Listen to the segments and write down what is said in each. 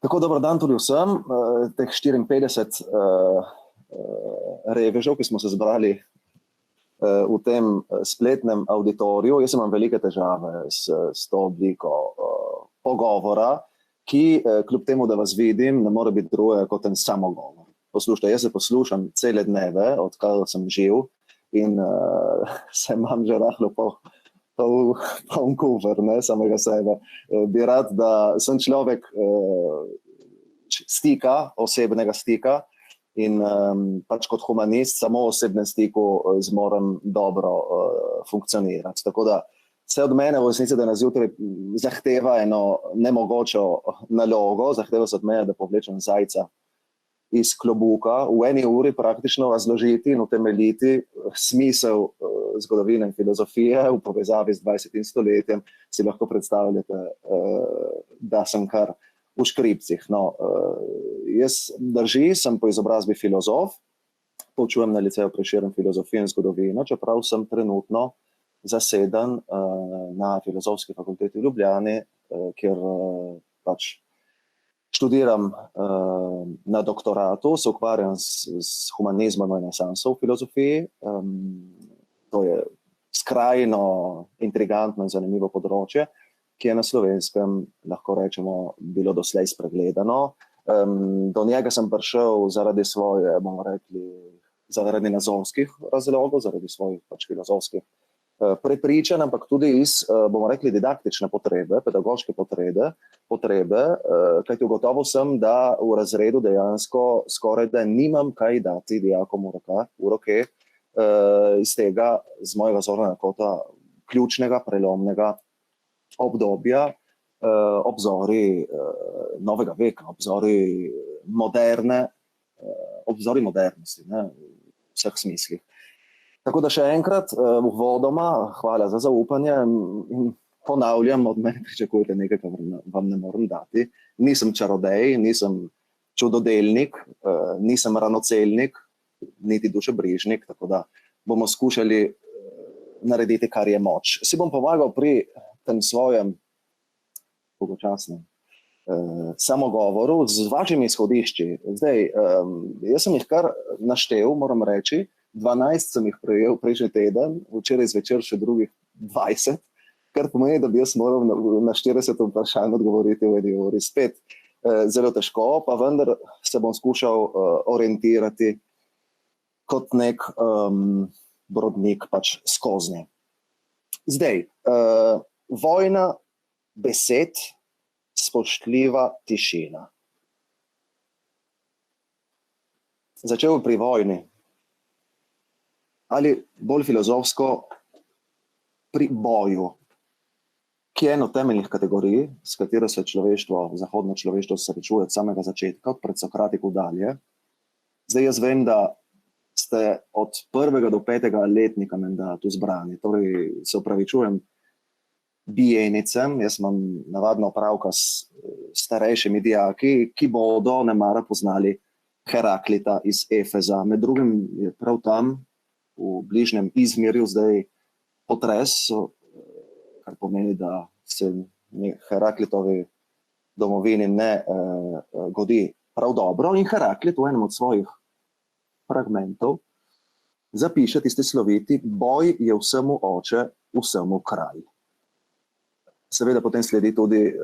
Tako, dober dan tudi vsem, teh 54 revežev, ki smo se zbrali v tem spletnem auditoriju. Jaz imam velike težave s to obliko pogovora, ki kljub temu, da vas vidim, ne more biti druge kot en samogovor. Poslušajte, jaz se poslušam cele dneve, odkar sem živ in se imam že rahlo poln kufer, ne, samega sebe. Bi rad, da sem človek stika, osebnega stika in pač kot humanist samo v osebnem stiku zmorem dobro funkcionirati. Tako da vse od mene v resnici, da nas zjutraj zahteva eno nemogočo nalogo, zahteva se od mene, da povlečem zajca iz klobuka, v eni uri praktično razložiti in utemeljiti smisel zgodovine in filozofije v povezavi z 20. stoletjem, si lahko predstavljate, da sem kar v škripcih. No, jaz sem po izobrazbi filozof, poučujem na Liceju Prešeren filozofijo in zgodovino, čeprav sem trenutno zaseden na Filozofski fakulteti v Ljubljani, kjer pač študiram na doktoratu, se ukvarjam s humanizmom in renesanso v filozofiji. To je skrajno intrigantno in zanimivo področje, ki je na Slovenskem, lahko rečemo, bilo doslej spregledano. Do njega sem prišel zaradi svoje, bomo rekli, zaradi nazorskih razlogov, zaradi svojih pač filozofskih prepričanj, ampak tudi iz, bomo rekli, didaktične potrebe, pedagoške potrebe, kajti ugotovil sem, da v razredu dejansko skoraj da nimam kaj dati dijakom v roke, iz tega, z mojega zornega kota, ključnega, prelomnega obdobja, obzori novega veka, obzori modernosti, ne, v vseh smislih. Tako da še enkrat uvodoma, hvala za zaupanje in ponavljam, od mene pričakujete nekaj, kar vam ne morem dati. Nisem čarodej, nisem čudodelnik, nisem ranocelnik, niti dušebrižnik, tako da bomo skušali narediti, kar je moč. Si bom pomagal pri tem svojem dolgočasnem samogovoru z vašimi izhodišči. Zdaj, jaz sem jih kar naštel, moram reči, 12 sem jih prejel prejšnji teden, včeraj zvečer še drugih 20, kar pomeni, da bi jaz moral na 40 vprašanj odgovoriti v eni uri. Spet zelo težko, pa vendar se bom skušal orientirati kot nek brodnik pač skoznje. Zdaj, vojna besed, spoštljiva tišina. Začel pri vojni. Ali bolj filozofsko pri boju, ki je ena od temeljnih kategorij, s katero se človeštvo, zahodno človeštvo srečuje od samega začetka, od pred Sokratiku dalje. Zdaj jaz vem, da ste od 1. do 5. letnika menda tu zbrani, torej se opravičujem bijenicem, jaz imam navadno opravka s starejšimi dijaki, ki bodo nemara poznali Heraklita iz Efeza. Med drugim je prav tam, v bližnjem Izmirju, zdaj potres, kar pomeni, da se Heraklitovi domovini ne godi prav dobro. In Heraklit v enem od svojih fragmentov zapiše tisti sloviti: boj je vsemu oče, vsemu kralj. Seveda potem sledi tudi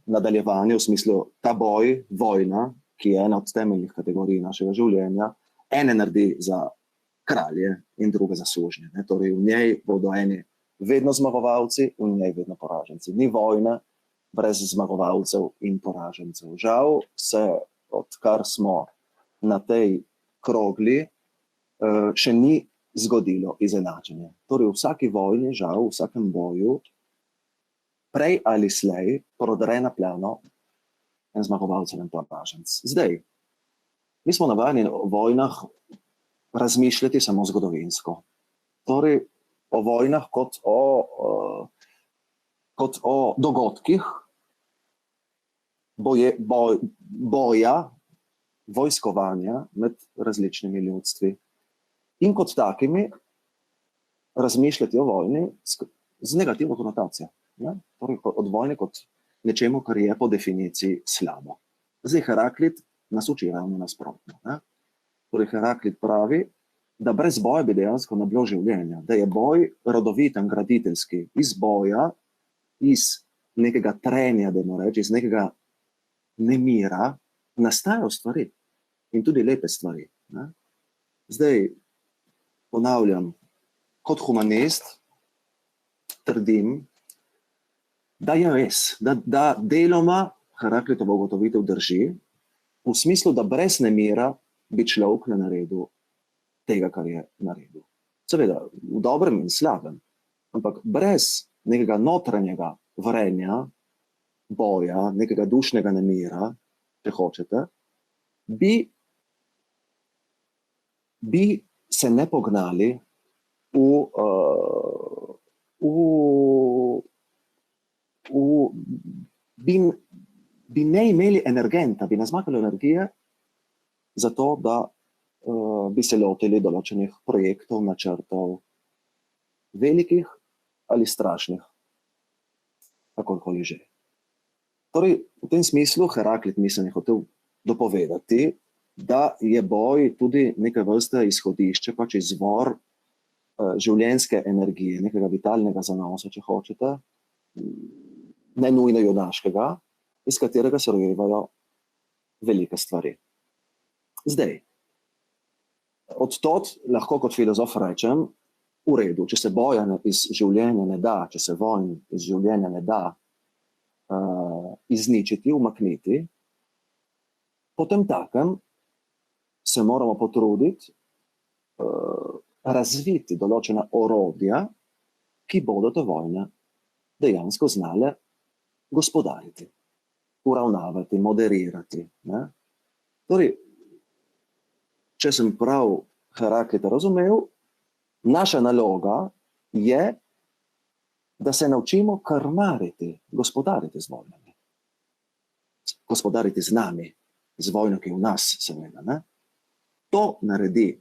nadaljevanje v smislu ta boj, vojna, ki je ena od temeljnih kategorij našega življenja, ene naredi za kralje in druge za sužnje. Torej v njej bodo eni vedno zmagovalci, v njej vedno poraženci. Ni vojne brez zmagovalcev in poražencev. Žal se, odkar smo na tej krogli, še ni zgodilo izenačenje. Torej v vsaki vojni, žal, v vsakem boju, prej ali slej prodre na plano en zmagovalec in poraženc. Zdaj, mi smo navajeni o vojnah razmišljati samo zgodovinsko. Torej o vojnah kot o dogodkih boja, vojskovanja med različnimi ljudstvi. In kot takimi razmišljati o vojni z negativno konotacijo. Torej od vojne kot nečemu, kar je po definiciji slabo. Zdaj, Heraklit nas uči ravno nasprotno. Ne? Torej, Heraklit pravi, da brez boja bi dejansko ne bilo življenja, da je boj rodoviten, graditeljski, iz boja, iz nekega trenja, dajmo reči, iz nekega nemira, nastajajo stvari in tudi lepe stvari. Ne? Zdaj, ponavljam, kot humanist trdim, da je res, da deloma Heraklitova ugotovitev drži, v smislu, da brez nemira bi človek ne naredil tega, kar je naredil. Seveda, v dobrem in slabem, ampak brez nekega notranjega vrenja, boja, nekega dušnega nemira, če hočete, bi se ne pognali bi ne imeli energenta, bi nas zmanjkalo energije za to, da bi se lotili določenih projektov, načrtov, velikih ali strašnih, kakorkoli že. Torej, v tem smislu Heraklit mislim je hotel dopovedati, da je boj tudi neke vrste izhodišče, pač izvor življenjske energije, nekega vitalnega zanosa, če hočete, ne nujno junaškega, iz katerega se rojevajo velike stvari. Zdaj, od tod lahko kot filozof rečem, v redu, če se boja iz življenja ne da, če se vojn iz življenja ne da izničiti, umakniti, potem takem se moramo potruditi razviti določena orodja, ki bodo te vojne dejansko znale gospodariti, uravnavati, moderirati. Ne? Torej, če sem prav Heraklita razumel, naša naloga je, da se naučimo krmariti, gospodariti z vojnami. Gospodariti z nami, z vojno, ki je v nas, seveda. Ne? To naredi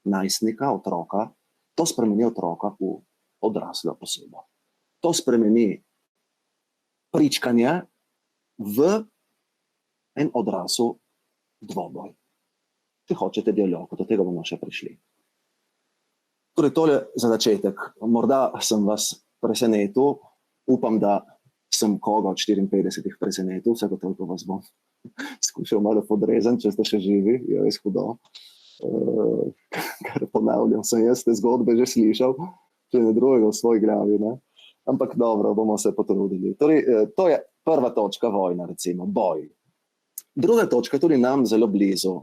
najstnika, otroka, to spremeni otroka v odraslo osebo. To spremeni pričkanje v en odrasel dvoboj. Če hočete dialog, do tega bomo še prišli. Torej, tole za začetek. Morda sem vas presenetil, upam, da sem koga od 54 presenetil, vsako toliko vas bom skušal malo podrezati, če ste še živi, je res hudo. Kar ponavljam, sem jaz te zgodbe že slišal, če ne drugega v svoji glavi, ne? Ampak dobro, bomo se potrudili. Torej, to je prva točka vojna, recimo, boj. Druga točka, tudi nam zelo blizu,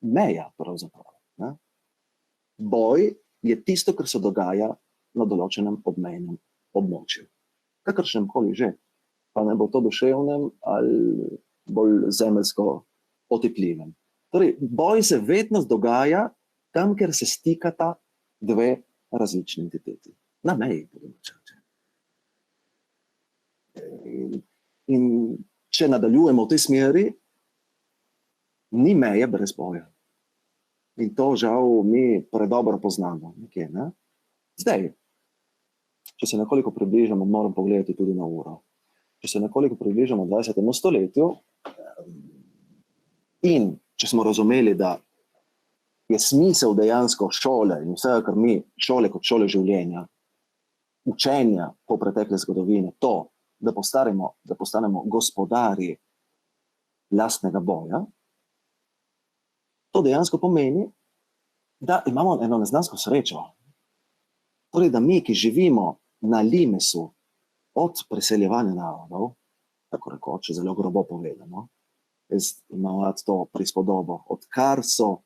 meja pravzaprav. Ne? Boj je tisto, kar se dogaja na določenem obmejnem območju. Kakršnem koli že, pa ne bo to duševnem ali bolj zemeljsko otipljivem. Torej, boj se vedno dogaja tam, kjer se stikata dve različni entiteti. Na meji, budemo reči. In če nadaljujemo v tej smeri, ni meje brez boja. In to žal mi predobro poznamo. Nekje, ne? Zdaj, če se nekoliko približamo, moram pogledati tudi na uro. Če se nekoliko približamo 20. stoletju in če smo razumeli, da je smisel dejansko šole in vse, kar mi šole kot šole življenja, učenja po pretekle zgodovine, to, da postanemo gospodarji lastnega boja, to dejansko pomeni, da imamo eno neznansko srečo. Torej, da mi, ki živimo na limesu od preseljevanja narodov, tako rekoč, zelo grobo povedano, imamo to prispodobo, odkar so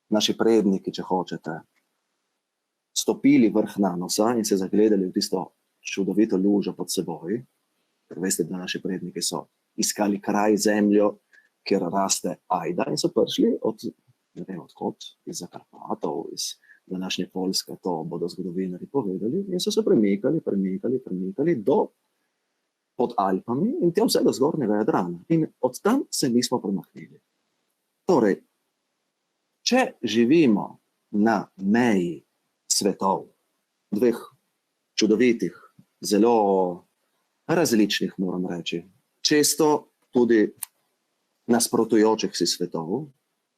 naši predniki, če hočete, stopili vrh Nanosa in se zagledali v tisto čudovito lužo pod seboj, ker veste, da naši predniki so iskali kraj, zemljo, kjer raste ajda in so prišli ne vem odkot, iz Zakarpatov, iz današnje Poljske, to bodo zgodovinarji povedali, in so se premikali do pod Alpami in tja vse do zgornjega Jadrana. In od tam se nismo premaknili. Torej, če živimo na meji svetov, dveh čudovitih, zelo različnih, moram reči, često tudi nasprotujočih si svetov,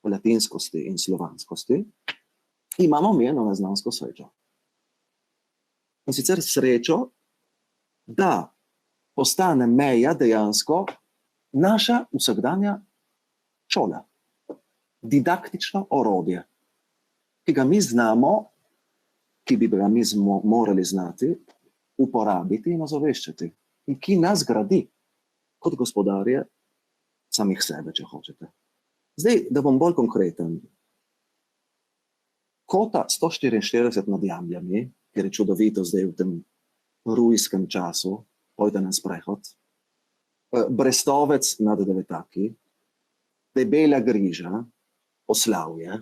latinskosti in slovanskosti, imamo mi eno neznansko srečo. In sicer srečo, da postane meja dejansko naša vsakdanja šola, didaktično orodje, ki ga mi znamo, ki bi ga mi morali znati, uporabiti in ozaveščati, in ki nas gradi kot gospodarje samih sebe, če hočete. Zdaj, da bom bolj konkreten. Kota 144 nad Jambljami, ker je čudovito zdaj v tem rujskem času, pojte na sprehod, Brestovec nad Devetaki, Debela Griža, Poslavje,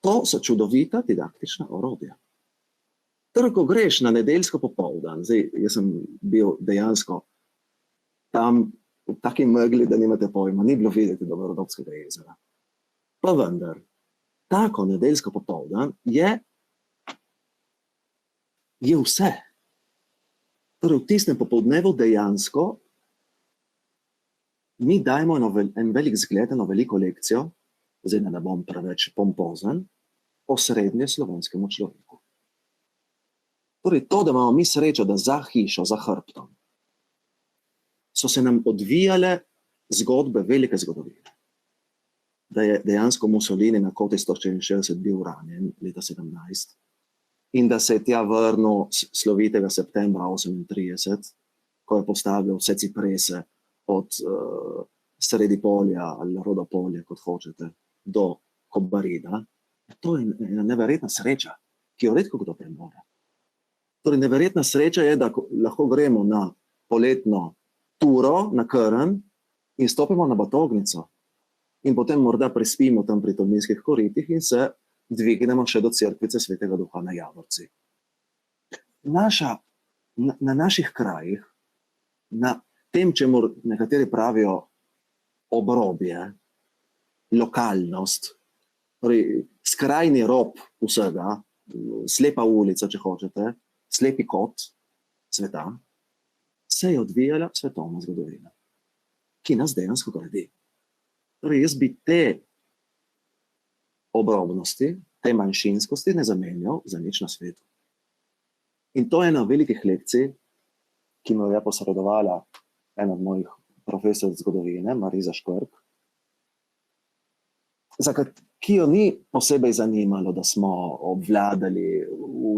to so čudovita didaktična orodja. Torej, ko greš na nedeljsko popoldan, zdaj, jaz sem bil dejansko tam v taki megli, da nimate pojma, ni bilo videti do Vorodobskega jezera. Pa vendar, tako nedeljsko popoldan je vse. Torej, v tistem popoldnevu dejansko mi dajemo en velik zgled, eno veliko lekcijo, zdaj ne bom preveč pompozen, o srednje slovenskemu človeku. Torej, to, da imamo mi srečo, da za hišo, za hrbtom, so se nam odvijale zgodbe velike zgodovine. Da je dejansko Mussolini na Koti 164 bil ranjen leta 17 in da se je tja vrnil slovitega septembra 38, ko je postavljal vse ciprese od sredi polja ali Rodopolja, kot hočete, do Kobarida. To je ena neverjetna sreča, ki jo redko kdo premore. Torej, neverjetna sreča je, da lahko gremo na poletno turo na Krn in stopimo na Batognico in potem morda prespimo tam pri Tolminskih koritih in se dvignemo še do cerkvice Svetega Duha na Javorci. Na naših krajih, na tem, čemur nekateri pravijo obrobje, lokalnost, torej skrajni rob vsega, slepa ulica, če hočete, slepi kot sveta, se je odvijala svetovna zgodovina, ki nas dejansko gradi. Torej, jaz bi te obrobnosti, te manjšinskosti ne zamenjal za nič na svetu. In to je ena velikih lekcij, ki mi jo je posredovala ena od mojih profesorjev zgodovine, Mariza Škrk, ki jo ni posebej zanimalo, da smo obvladali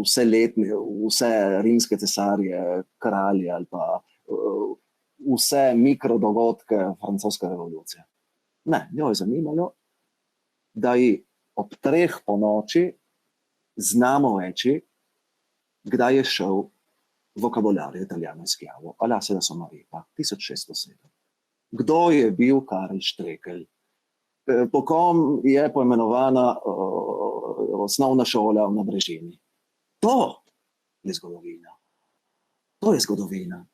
vse rimske cesarje, kralje ali pa vse mikrodogodke francoske revolucije. Ne, njo je zanimalo, da ji ob 3 po noči znamo reči, kdaj je šel vokabularje Italijano izkljavo, Alase da Somaripa, 1607. Kdo je bil Karl Štrekelj? Po kom je poimenovana osnovna šola v Nabrežini? To je zgodovina. To je zgodovina.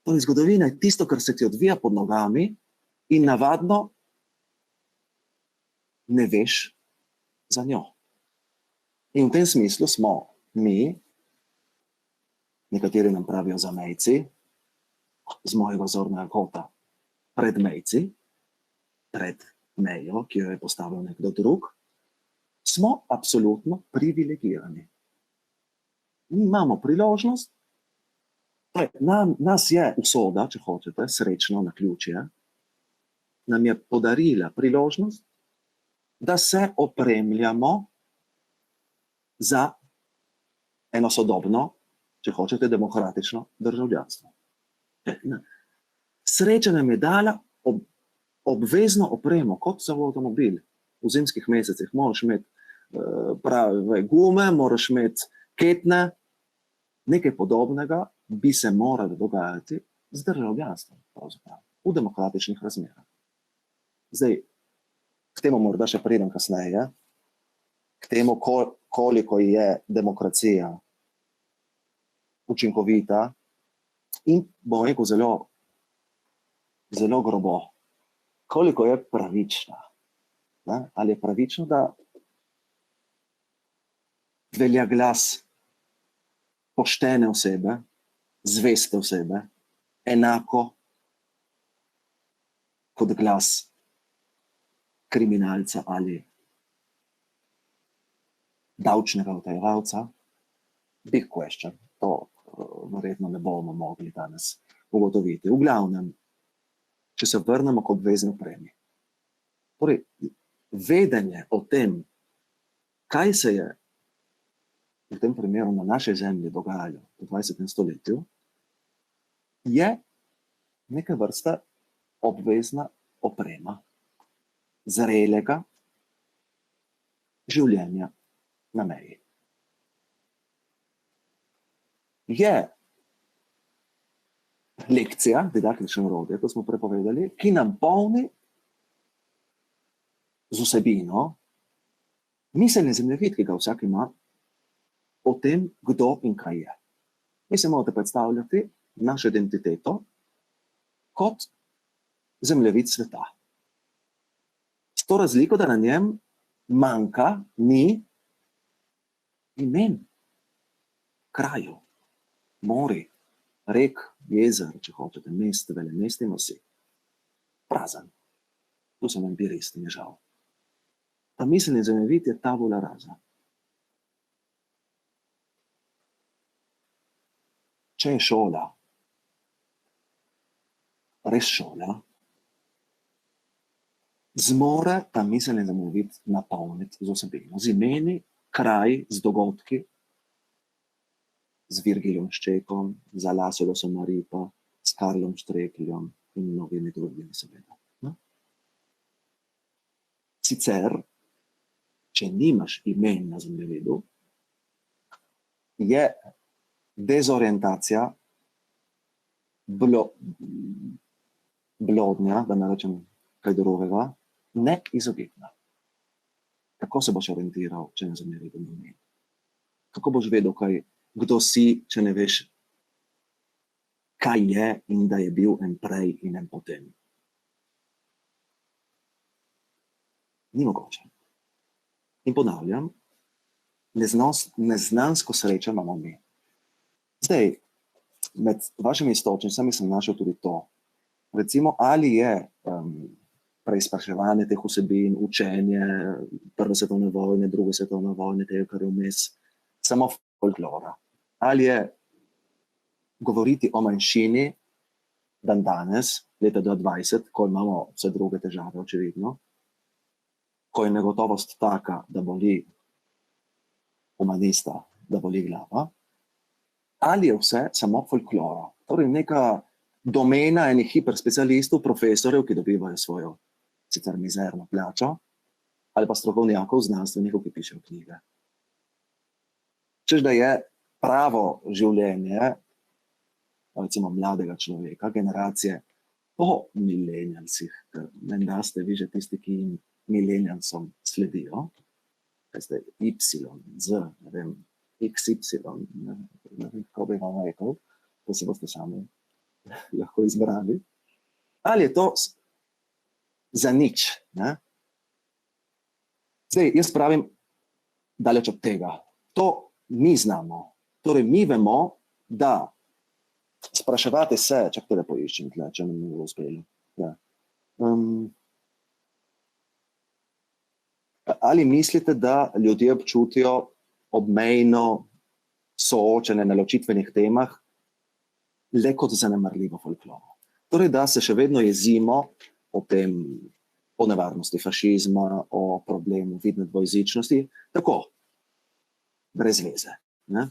To je zgodovina, je tisto, kar se ti odvija pod nogami in navadno ne veš za njo. In v tem smislu smo mi, nekateri nam pravijo zamejci, z mojega zornega kota predmejci, pred mejo, ki jo je postavil nekdo drug, smo absolutno privilegirani. Mi imamo priložnost, nas je usoda, če hočete, srečno naključje, nam je podarila priložnost, da se opremljamo za eno sodobno, če hočete, demokratično državljanstvo. Sreča nam je dala obvezno opremo, kot za avtomobil. V zimskih mesecih moraš imeti prave gume, moraš imeti ketne, nekaj podobnega bi se moralo dogajati z državljanstvom, pravzaprav, v demokratičnih razmerah. Zdaj, k temu morda še pridem kasneje, k temu, koliko je demokracija učinkovita in, bom rekel, zelo grobo, koliko je pravična. Ali je pravično, da velja glas poštene osebe, zveste osebe, enako kot glas kriminalca ali davčnega utajevalca? Big question. To verjetno ne bomo mogli danes ugotoviti. V glavnem, če se vrnemo k obvezni opremi. Torej, vedenje o tem, kaj se je v tem primeru na naši zemlji dogajalo v 20. stoletju, je neke vrste obvezna oprema zrelega življenja na meji. Je lekcija, didaktično orodje, kot smo prepovedali, ki nam polni z vsebino miselni zemljevid, ki ga vsak ima, o tem, kdo in kaj je. Vi se morate predstavljati našo identiteto kot zemljevid sveta. S to razliko, da na njem manjka, ni imen, krajev, morij, rek, jezer, če hočete, mest, velemest in vasi. Prazen. Tu so empiristi, mi žal. Ta miselni zemljevid je tabula rasa. Če je šola, res šola, zmore ta miselni zemljevid napolniti z vsebino, z imeni, kraji, z dogodki, z Virgilijom Ščekom, z Alasolo Samaripa, s Karlom Štrekljem in mnogimi drugimi seveda. Sicer, če nimaš imen na zemljevidu, je dezorientacija, blodnja, da ne rečem kaj drugega, neizogibna. Kako se boš orientiral, če na zemljevidu ni imen? Kako boš vedel, kdo si, če ne veš, kaj je in da je bil en prej in en potem? Ni mogoče. In ponavljam, neznansko srečo imamo mi. Zdaj, med vašimi istočnicami sem našel tudi to. Recimo, ali je preizpraševanje teh vsebin, učenje Prve svetovne vojne, Druge svetovne vojne, tega, kar je vmes, samo folklora. Ali je govoriti o manjšini dan danes, leta 2020, ko imamo vse druge težave, očividno, ko je negotovost taka, da boli humanista, da boli glava, ali je vse samo folklora. Torej neka domena enih hiperspecialistov, profesorjev, ki dobivajo svojo sicer mizerno plačo, ali pa strokovnjakov, znanstvenikov, ki pišejo knjige. Češ, da je pravo življenje, recimo mladega človeka, generacije po milenialsih, menda ste vi že tisti, ki jim milenialsom sledijo, zdaj Y, Z, ne vem, XY, ne vem, kako bi vam rekel, da se boste sami lahko izbrali. Ali je to za nič? Ne? Zdaj, jaz pravim, daleč od tega. To mi znamo. Torej, mi vemo, da spraševati se, čakajte, da poiščem tle, če mi bo uspelo. Ja. Ali mislite, da ljudje občutijo obmejno soočenje na ločitvenih temah le kot zanemarljivo folkloro? Torej, da se še vedno jezimo o nevarnosti fašizma, o problemu vidne dvojezičnosti, tako, brez veze. Ne?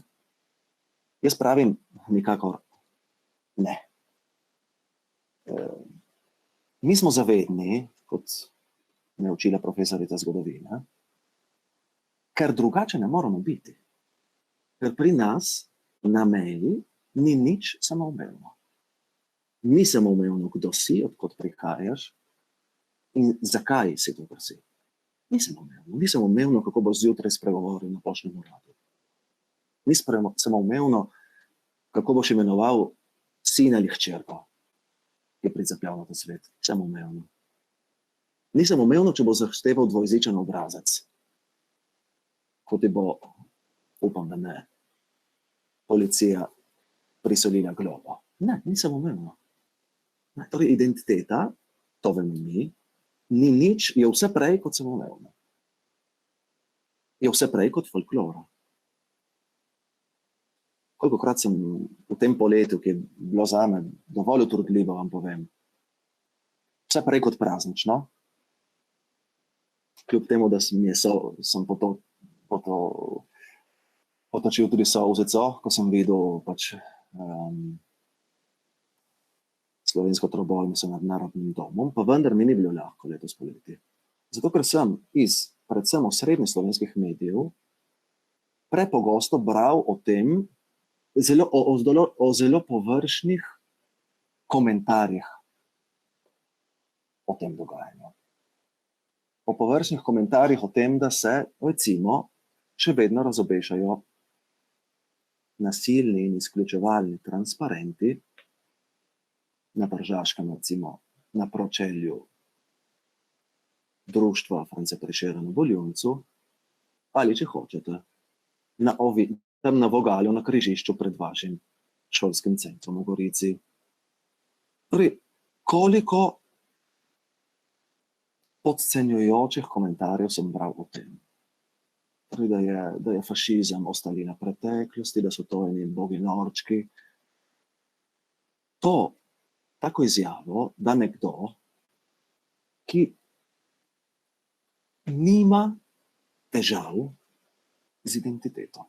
Jaz pravim, nikakor ne. Mi smo zavedni, kot me je učila profesorica zgodovine, ker drugače ne moramo biti. Ker pri nas na meji ni nič samoumevno. Ni samoumevno, kdo si, odkot prihajaš in zakaj si to, kar si. Ni samoumevno. Ni samoumevno, kako boš zjutraj spregovoril na poštnem uradu. Ni samoumevno, kako boš imenoval sina ali hčerko, ki je pricapljal na ta svet. Samoumevno. Ni samoumevno, če bo zahteval dvojezičen obrazac, ko ti bo, upam, da ne, policija prisolila globo. Ne, ni samoumevno. Torej, identiteta to vemo mi, ni nič, je vse prej kot samoumevno. Je vse prej kot folklora. Kolikokrat sem v tem poletju, ki je bilo zame dovolj utrudljivo, vam povem, vse prej kot praznično, kljub temu, da sem potočil tudi solzico, ko sem videl pač slovensko trobojnico nad Narodnim domom, pa vendar mi ni bilo lahko letos poleti. Zato, ker sem iz predvsem osrednjih slovenskih medijev prepogosto bral o tem, o zelo površnih komentarjih o tem dogajanju. O površnih komentarjih o tem, da se, recimo, še vedno razobešajo nasilni in izključevalni transparenti na Tržaškem, recimo, na pročelju društva France Prešera na Voljuncu, ali, če hočete, tam na Vogalju, na križišču pred vašim šolskim centrom v Gorici. Torej, koliko podcenjujočih komentarjev sem bral o tem. Torej, da je fašizem ostalina preteklosti, da so to eni bogi norčki. Tako izjavo, da nekdo, ki nima težav z identiteto.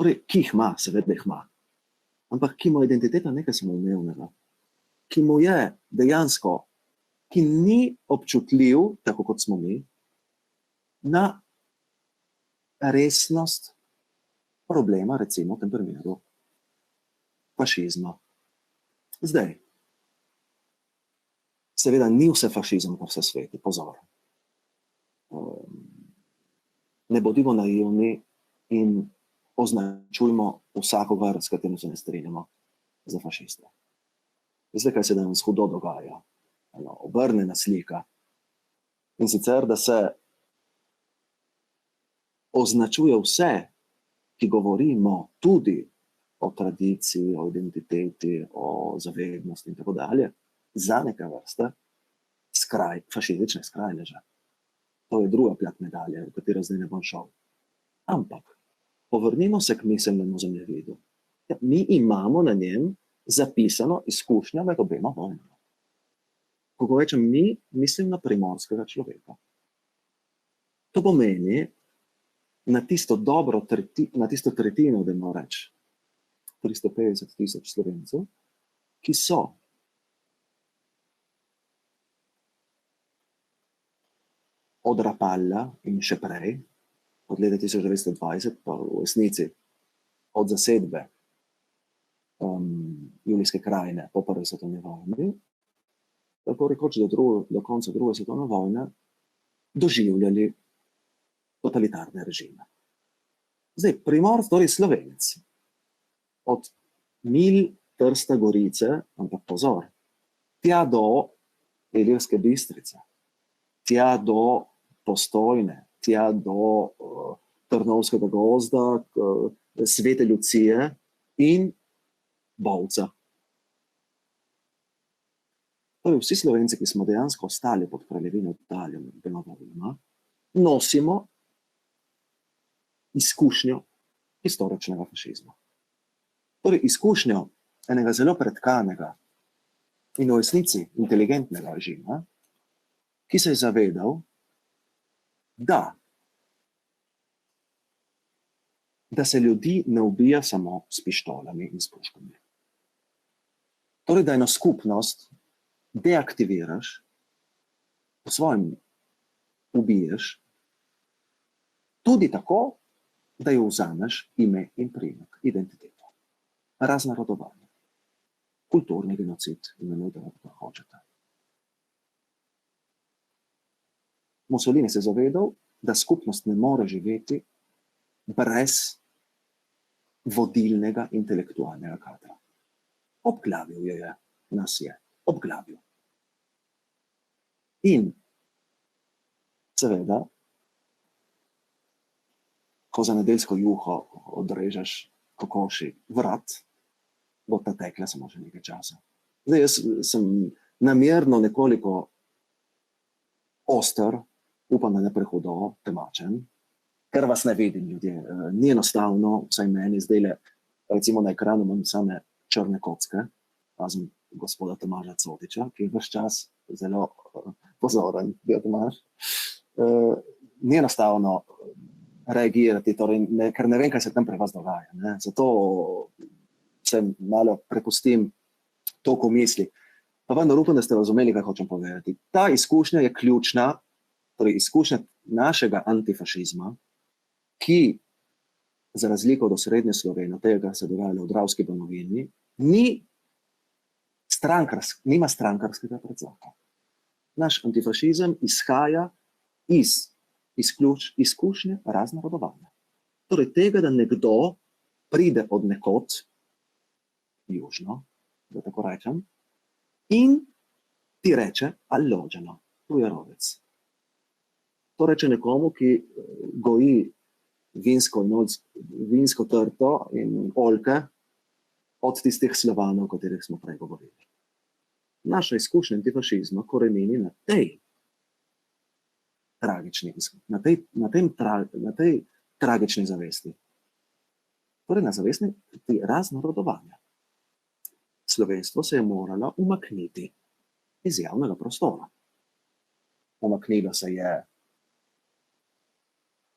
Torej, ki jih ima, seveda jih ima, ampak ki mu je identiteta nekaj samoumevnega, ki mu je dejansko, ki ni občutljiv, tako kot smo mi, na resnost problema, recimo v tem primeru, fašizma. Zdaj, seveda ni vse fašizem po vse sveti, pozor. Ne bodimo naivni in označujmo vsakogar, s katerim se ne strinjamo, za fašiste. Veste, kaj se danes hudo dogaja? Obrnjena slika. In sicer, da se označuje vse, ki govorimo tudi o tradiciji, o identiteti, o zavednosti in tako dalje, za neke vrste fašistične skrajneže. To je druga plat medalje, v katero zdaj ne bom šel. Ampak, povrnimo se k miselnemu zemljevidu. Mi imamo na njem zapisano izkušnjo med obema vojnama. Ko rečem mi, mislim na primorskega človeka. To pomeni na tisto tretjino, da imamo reči, 350 000 Slovencev, ki so od Rapalla in še prej, od leta 1920, pa v resnici od zasedbe Julijske krajine po prvi svetovni vojni, tako rekoč do konca druge svetovne vojne, doživljali totalitarne režime. Zdaj, Primorec, torej Slovenec, od Milj, Trsta, Gorice, ampak pozor, tja do Ilirske Bistrice, tja do Postojne, tja do Trnovskega gozda, Svete Lucije in Bovca. Torej, vsi Slovenci, ki smo dejansko ostali pod kraljevino Italijo med obema vojnama, nosimo izkušnjo historičnega fašizma. Torej, izkušnjo enega zelo pretkanega in v resnici inteligentnega režima, ki se je zavedal, da se ljudi ne ubija samo s pištolami in s puškami. Torej, da eno skupnost deaktiviraš, po svojem ubiješ, tudi tako, da jo vzameš ime in priimek, identiteto, raznarodovanje, kulturni genocid, imenujte, kako hočete. Mussolini se je zavedal, da skupnost ne more živeti brez vodilnega intelektualnega kadra. Obglavil je, nas je, obglavil. In seveda, ko za nedeljsko juho odrežeš kokoši vrat, bo ta tekla samo že nekaj časa. Zdaj, jaz sem namerno nekoliko oster, upam, da ne prehudo temačen, ker vas ne vidim, ljudje. Ni enostavno, vsaj meni zdaj, recimo na ekranu imam same črne kocke, razen gospoda Tomaža Cotiča, ki je ves čas zelo pozoren, bil Tomaž. Ni enostavno reagirati, torej ker ne vem, kaj se tam pri vas dogaja. Ne? Zato se malo prepustim toliko misli. Pa vendar upam, da ste razumeli, kaj hočem povedati. Ta izkušnja je ključna, torej izkušnja našega antifašizma, ki za razliko od osrednje Slovenije, tega, kar se dogajalo v Dravski domovini, nima strankarskega predzaka. Naš antifašizem izhaja iz izkušnje raznorodovanja. Torej tega, da nekdo pride od nekod, južno, da tako rečem, in ti reče allođeno, tujerovec. To reče nekomu, ki goji vinsko trto in oljke od tistih Slovanov, o katerih smo prej govorili. Naša izkušnja antifašizma korenini na tej tragični zavesti. Torej na zavesti raznorodovanja. Slovenstvo se je moralo umakniti iz javnega prostora. Umaknilo se je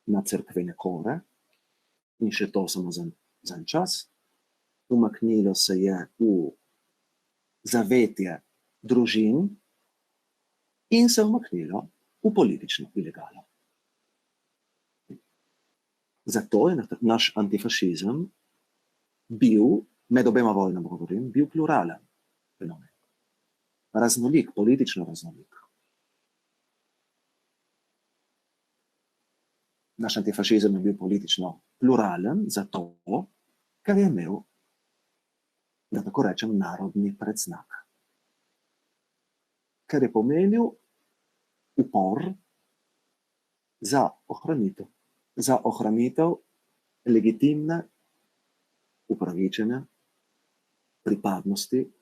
na cerkvene kore in še to samo za en čas. Umaknilo se je v zavetje družin in se umaknilo v politično ilegalo. Zato je naš antifašizem bil, med obema vojnama govorim, bil pluralen fenomen. Raznolik, politično raznolik. Naš antifašizem je bil politično pluralen zato, ker je imel, da tako rečem, narodni predznak. Ker je pomenil upor za ohranitev legitimne, upravičene pripadnosti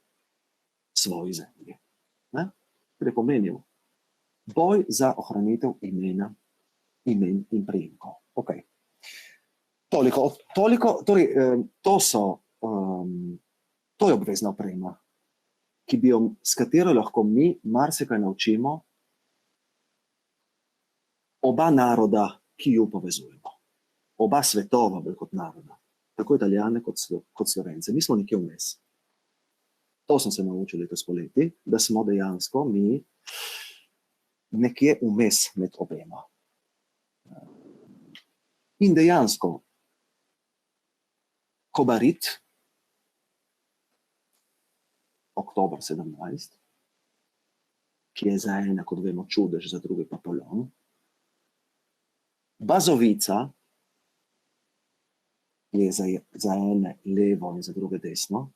svoji zemlji. Ker je pomenil boj za ohranitev imen in priimkov. Okay. Toliko, torej, to je obvezna oprema, s katero lahko mi marsikaj naučimo oba naroda, ki ju povezujemo. Oba svetova, bolj kot naroda. Tako Italijane kot Slovence. Mi smo nekje vmes. To sem se naučil letos poleti, da smo dejansko mi nekje vmes med obema. In dejansko Kobarid, oktober 17, ki je za ene, kot vemo, čudež, za druge pa polom, Bazovica je za ene levo in za druge desno,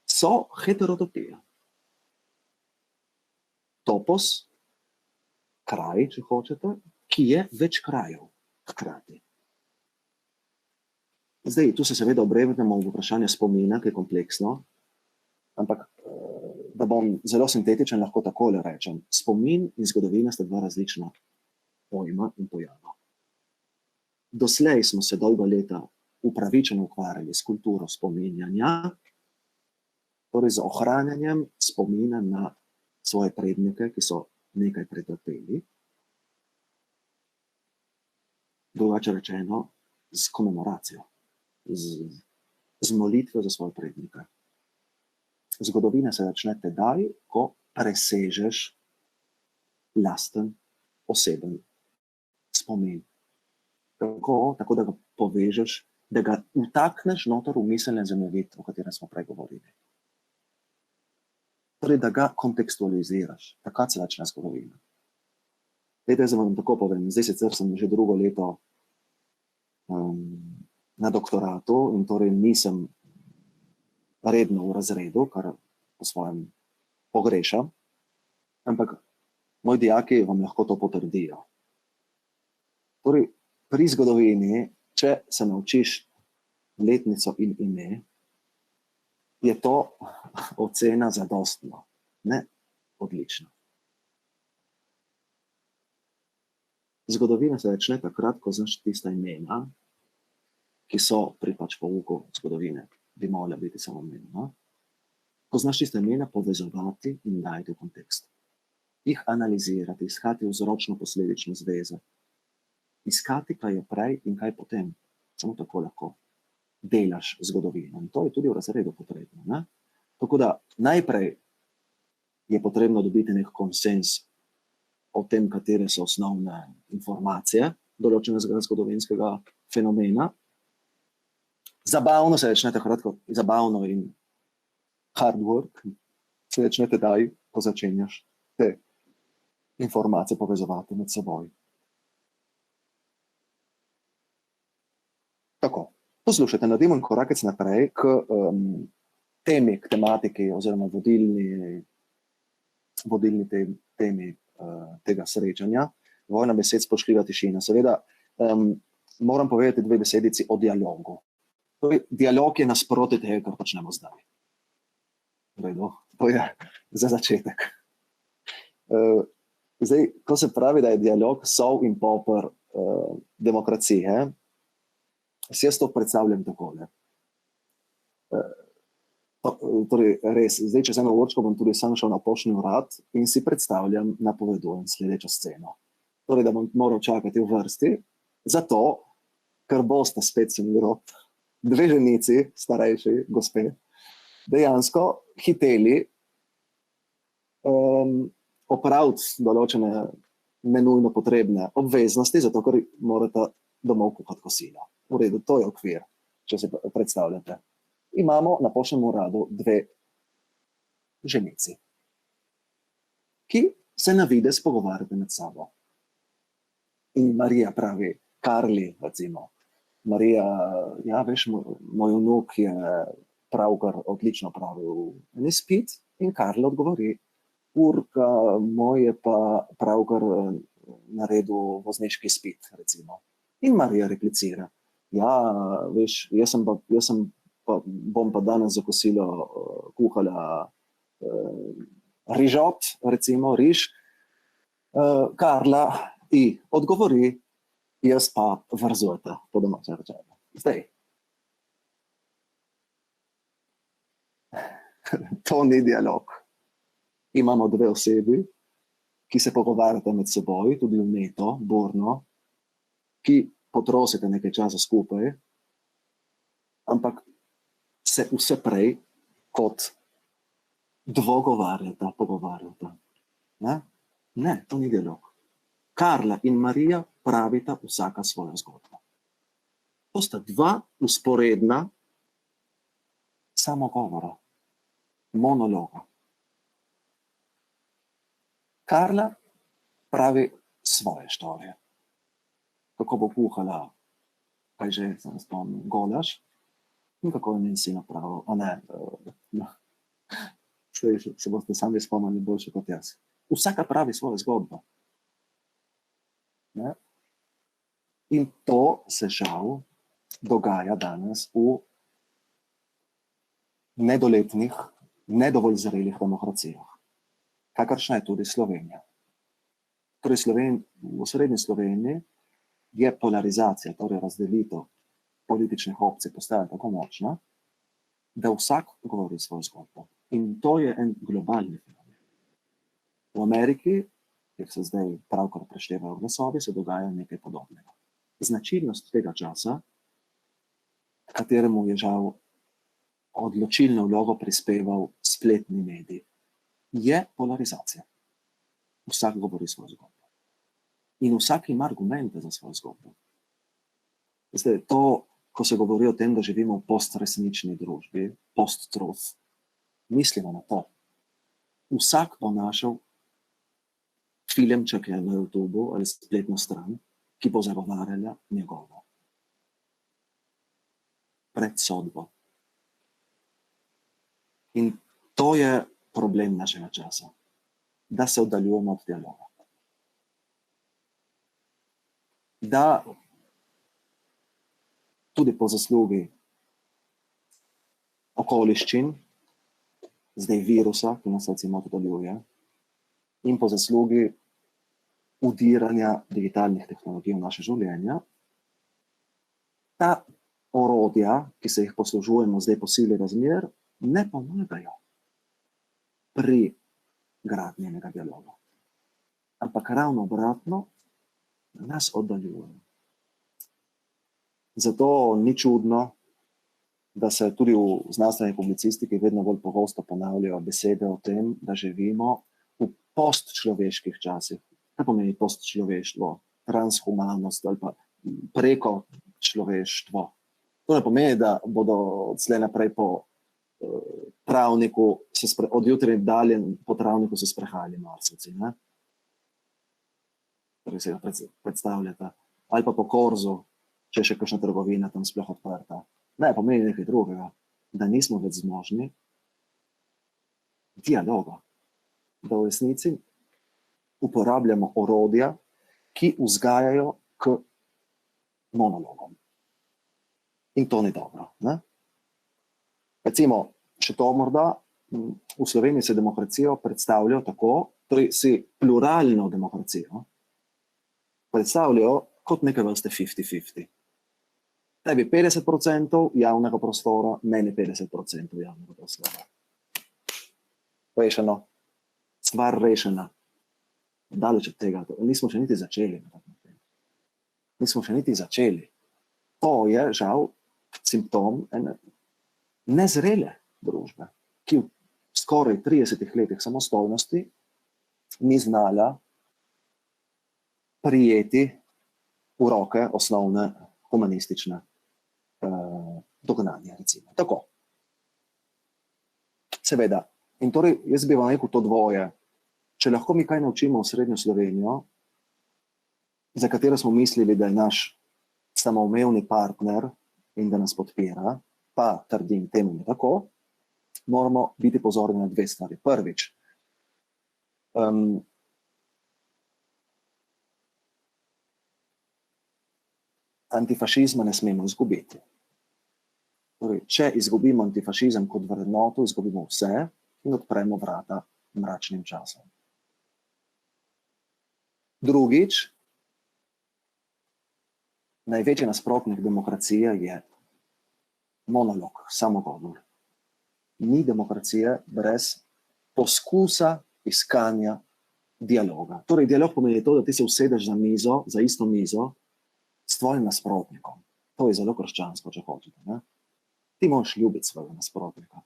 so heterodopija. Topos, kraj, če hočete, ki je več krajev hkrati. Zdaj, tu se seveda obremenimo v vprašanje spomina, ki je kompleksno, ampak da bom zelo sintetičen, lahko takole rečem. Spomin in zgodovina sta dva različna pojma in pojava. Doslej smo se dolga leta upravičeno ukvarjali s kulturo spominjanja, torej z ohranjanjem spomina na svoje prednike, ki so nekaj pretrpeli, drugače rečeno z komemoracijo, z molitvijo za svoje prednike. Zgodovina se začne tedaj, ko presežeš lasten, oseben spomin. Tako da ga povežeš, da ga vtakneš noter v miselni zemljevid, o katerem smo prej govorili. Torej, da ga kontekstualiziraš. Takrat se začne zgodovina. Zdaj vam tako povem, zdaj sicer sem že drugo leto na doktoratu in torej nisem redno v razredu, kar po svojem pogrešam, ampak moji dijaki vam lahko to potrdijo. Torej, pri zgodovini, če se naučiš letnico in ime, je to ocena zadostno, ne odlično. Zgodovina se začne takrat, ko znaš tista imena, ki so pri pouku zgodovine, bi morala biti samoumevna, ko znaš tiste imena povezovati in dajati v kontekst. Jih analizirati, iskati vzročno-posledične zveze, iskati, kaj je prej in kaj potem. Samo tako lahko delaš zgodovino. In to je tudi v razredu potrebno. Ne? Tako da najprej je potrebno dobiti nek konsens o tem, katere so osnovne informacije določenega zgodovinskega fenomena. Zabavno se začne takrat, zabavno in hard work se začne tedaj, ko začenjaš te informacije povezovati med seboj. Tako, poslušajte, naredimo korakec naprej k temi, k tematiki oziroma vodilni temi tega srečanja. Vojna besed, spoštljiva tišina. Seveda, moram povedati dve besedici o dialogu. Dialog je nasproti tega, kar počnemo zdaj. To je za začetek. Zdaj, ko se pravi, da je dialog sol in poper demokracije, jaz to predstavljam takole. Torej, res, zdaj, če sem vročko, bom tudi sam šel na poštni urad in si predstavljam, napovedujem sledečo sceno. Torej, da bom moral čakati v vrsti, zato, ker boste spet sem grob, dve ženici, starejši, gospe, dejansko hiteli opraviti določene nenujno potrebne obveznosti, zato ker morate domov kuhati kosilo. V redu, to je okvir, če se predstavljate. Imamo na poštnem uradu dve ženici, ki se na videz pogovarjate med sabo. In Marija pravi, Karli, recimo, Marija, ja, veš, moj vnuk je pravkar odlično pravil en izpit, in Karla odgovori, Urka, moj je pa pravkar naredil vozniški izpit, recimo. In Marija replicira, ja, veš, jaz bom pa danes za kosilo kuhala rižot, recimo riž. Karla odgovori, jaz pa vrzujete, po domače rečeno. Zdaj, to ni dialog. Imamo dve osebi, ki se pogovarjate med seboj, tudi vneto, burno, ki potrosite nekaj časa skupaj, ampak se vse prej kot dvogovarjata, pogovarjata. Ne, to ni dialog. Karla in Marija pravita vsaka svojo zgodbo. To sta dva vzporedna samogovora, monologa. Karla pravi svoje štorije. Kako bo kuhala, kaj že, se ne spomnim, golaž, in kako je njen sin napravil, a ne, se boste sami spomnili boljše kot jaz. Vsaka pravi svojo zgodbo. Ne? In to se žal dogaja danes v nedoletnih, nedovolj zrelih demokracijah, kakršna je tudi Slovenija. Torej, v srednji Sloveniji je polarizacija, torej razdelitev političnih opcij postaja tako močna, da vsak govori svojo zgodbo. In to je en globalni fenomen. V Ameriki, kjer se zdaj pravkar preštevajo glasovi, se dogaja nekaj podobnega. Značilnost tega časa, kateremu je žal odločilno vlogo prispeval spletni medij, je polarizacija. Vsak govori svojo zgodbo. In vsak ima argumente za svojo zgodbo. Zdaj, to, ko se govori o tem, da živimo v postresnični družbi, post-truth, mislimo na to. Vsak bo našel filmček na YouTubu ali spletno stran, ki bo zagovarjala njegovo predsodbo. In to je problem našega časa, da se oddaljujemo od dialoga. Da tudi po zaslugi okoliščin, zdaj virusa, ki nas recimo oddaljuje, in po zaslugi vdiranja digitalnih tehnologij v naše življenja. Ta orodja, ki se jih poslužujemo zdaj po sili razmer, ne pomagajo pri gradnji enega dialoga. Ampak ravno obratno nas oddaljujejo. Zato ni čudno, da se tudi v znanstveni publicistiki vedno bolj pogosto ponavljajo besede o tem, da živimo v postčloveških časih. Kaj pomeni postčloveštvo, transhumanost ali pa preko človeštvo? To ne pomeni, da bodo odslej naprej po travniku, od jutri dalje po travniku se sprehajali Marsovci, ne? Torej se ga predstavljate. Ali pa po Korzu, če je še kakšna trgovina tam sploh odprta. Ne, pomeni nekaj drugega, da nismo več zmožni dialoga, da v resnici uporabljamo orodja, ki vzgajajo k monologom. In to ni dobro, ne? Recimo, še to morda, v Sloveniji se demokracijo predstavljajo tako, torej si pluralno demokracijo predstavljajo kot neke vrste 50-50. Tebi 50% javnega prostora, meni 50% javnega prostora. Rešeno. Stvar rešena. Daleč od tega. Nismo še niti začeli. Nismo še niti začeli. To je, žal, simptom ene nezrele družbe, ki v skoraj 30 letih samostojnosti ni znala prijeti v roke osnovne humanistične dognanja, recimo. Tako. Seveda. In torej, jaz bi vam rekel to dvoje. Če lahko mi kaj naučimo v Srednjo Slovenijo, za katero smo mislili, da je naš samoumevni partner in da nas podpira, pa trdim temu ne tako, moramo biti pozorni na dve stvari. Prvič, antifašizma ne smemo izgubiti. Torej, če izgubimo antifašizem kot vrednoto, izgubimo vse in odpremo vrata mračnim časom. Drugič, največji nasprotnik demokracije je monolog, samogovor. Ni demokracije brez poskusa iskanja dialoga. Torej, dialog pomeni to, da ti se usedeš za mizo, za isto mizo, s tvojim nasprotnikom. To je zelo krščansko, če hočete, ne? Ti moraš ljubiti svojega nasprotnika,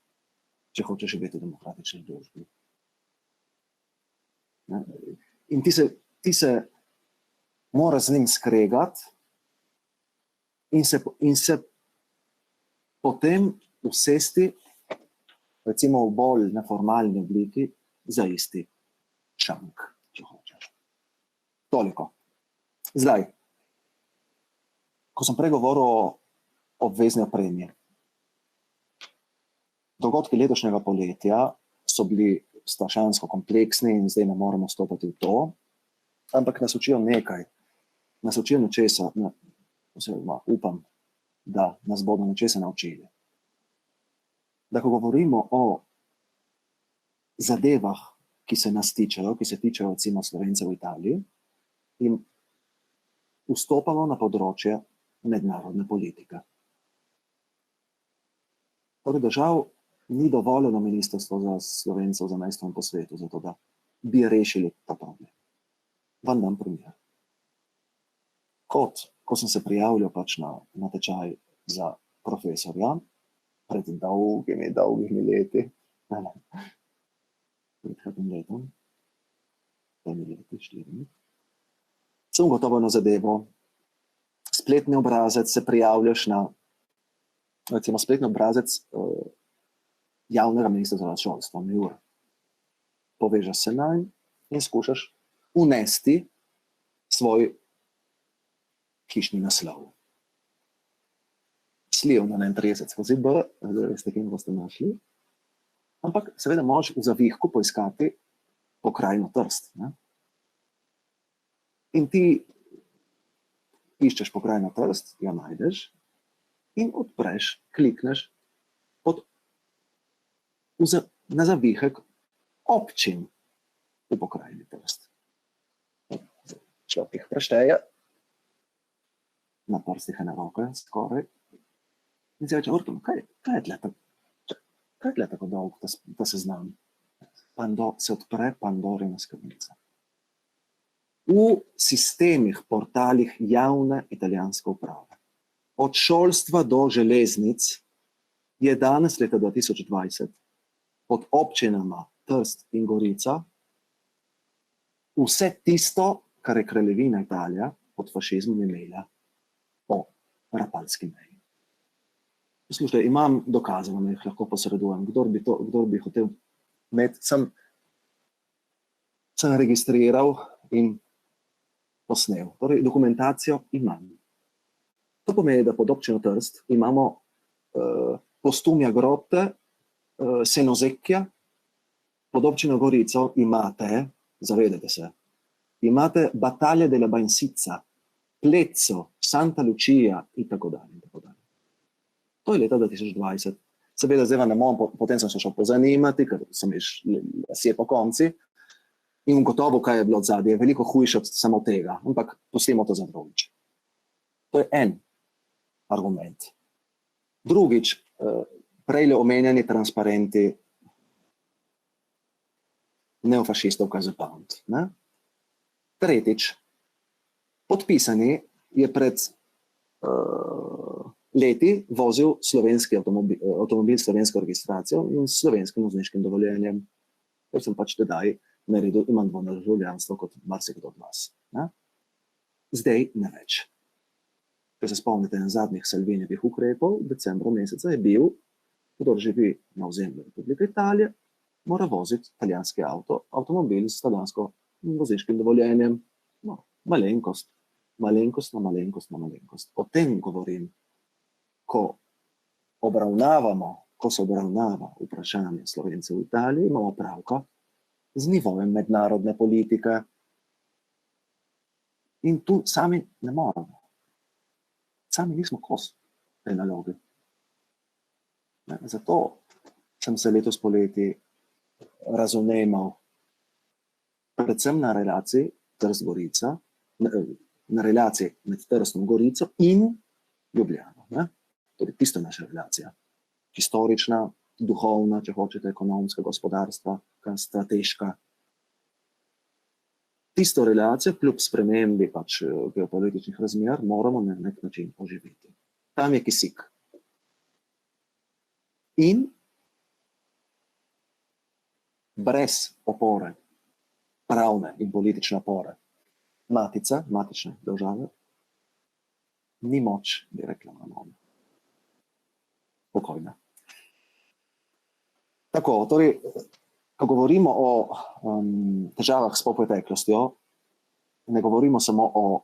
če hočeš živeti v demokratični družbi. In ti se moraš z njim skregati in se potem usesti, recimo v bolj neformalni obliki, za isti šank, če hočeš. Toliko. Zdaj, ko sem prej govoril o obvezni opremi, dogodki letošnjega poletja so bili strašansko kompleksni in zdaj ne moremo stopiti v to, ampak nas učijo nekaj. Nas učijo nečesa, oziroma upam, da nas bodo nečesa naučili. Da ko govorimo o zadevah, ki se nas tičejo, ki se tičejo recimo Slovencev v Italiji, in vstopamo na področje mednarodne politike. Torej, da žal ni dovoljeno Ministrstvo za Slovencev za zamejstvom po svetu, zato da bi rešili ta problem. Vam dam primer. Ko sem se prijavljal pač na natečaj za profesorja, pred dolgimi leti, pred kakim letom, 5 leti, 4, sem gotovo na zadevo, spletni obrazec, se prijavljaš na, recimo, spletni obrazec javnega ministrstva za šolstvo, MIUR. Povežeš se nanj in skušaš unesti svoj hišni naslov. Sliv na 31/B, veste, kje boste našli, ampak seveda moraš v zavihku poiskati pokrajino Trst, ne? In ti iščeš pokrajino Trst, jo najdeš in odpreš, klikneš na zavihek občin v pokrajini Trst. človek jih prešteje, na prstih ene roke, skoraj. In si reče, Orton, kaj je tle tako dolgo, ta seznam? Se odpre Pandorina skrinjica. V sistemih, portalih javne italijanske uprave, od šolstva do železnic, je danes leta 2020 pod občinama Trst in Gorica vse tisto, kar je kraljevina Italija pod fašizmom imela po rapalski meji. Poslušajte, imam dokaze, vam jih lahko posredujem. Kdor bi hotel imeti, sem registriral in posnel. Torej, dokumentacijo imam. To pomeni, da pod občino Trst imamo Postumja Grotte, Senozekja, pod občino Gorico imate, zavedajte se, imate Battaglia della Bansizza, Plezzo, Santa Lucia in tako dalje. To je leta 2020. Seveda, zdaj vam ne morem, potem sem se šel pozanimati, ker sem vse po konci in gotovo, kaj je bilo odzadje, je veliko hujše od samo tega, ampak pustimo to za drugič. To je en argument. Drugič, prej omenjeni transparenti neofašistov KZPound. Tretjič, podpisani je pred leti vozil slovenski avtomobil s slovensko registracijo in s slovenskim vozniškim dovoljenjem, ker sem pač tedaj naredil, imam dvojno državljanstvo kot marsikdo od vas. Zdaj ne več. Če se spomnite na zadnjih Salvinijevih ukrepov, decembra meseca je bil, kdor živi na ozemlju Republike Italije, mora voziti italijanski avtomobil s italijanskim vozniškim dovoljenjem. No, malenkost. O tem govorim, ko se obravnava vprašanje Slovencev v Italiji, imamo pravka z nivojem mednarodne politike. In tu sami ne moramo. Sami nismo kos tej nalogi. Zato sem se letos poleti razumeval predvsem na relaciji Trst-Gorica, na relaciji med Trstom, Gorico in Ljubljano. Torej, tisto je naša relacija. Historična, duhovna, če hočete, ekonomska, gospodarstva, strateška. Tisto relacijo, kljub spremembi pač geopolitičnih razmer, moramo na nek način oživiti. Tam je kisik. In brez opore, pravne in politične opore, matične države, ni moč, bi rekla Manona. Pokojna. Tako, torej, ko govorimo o težavah s preteklostjo, ne govorimo samo o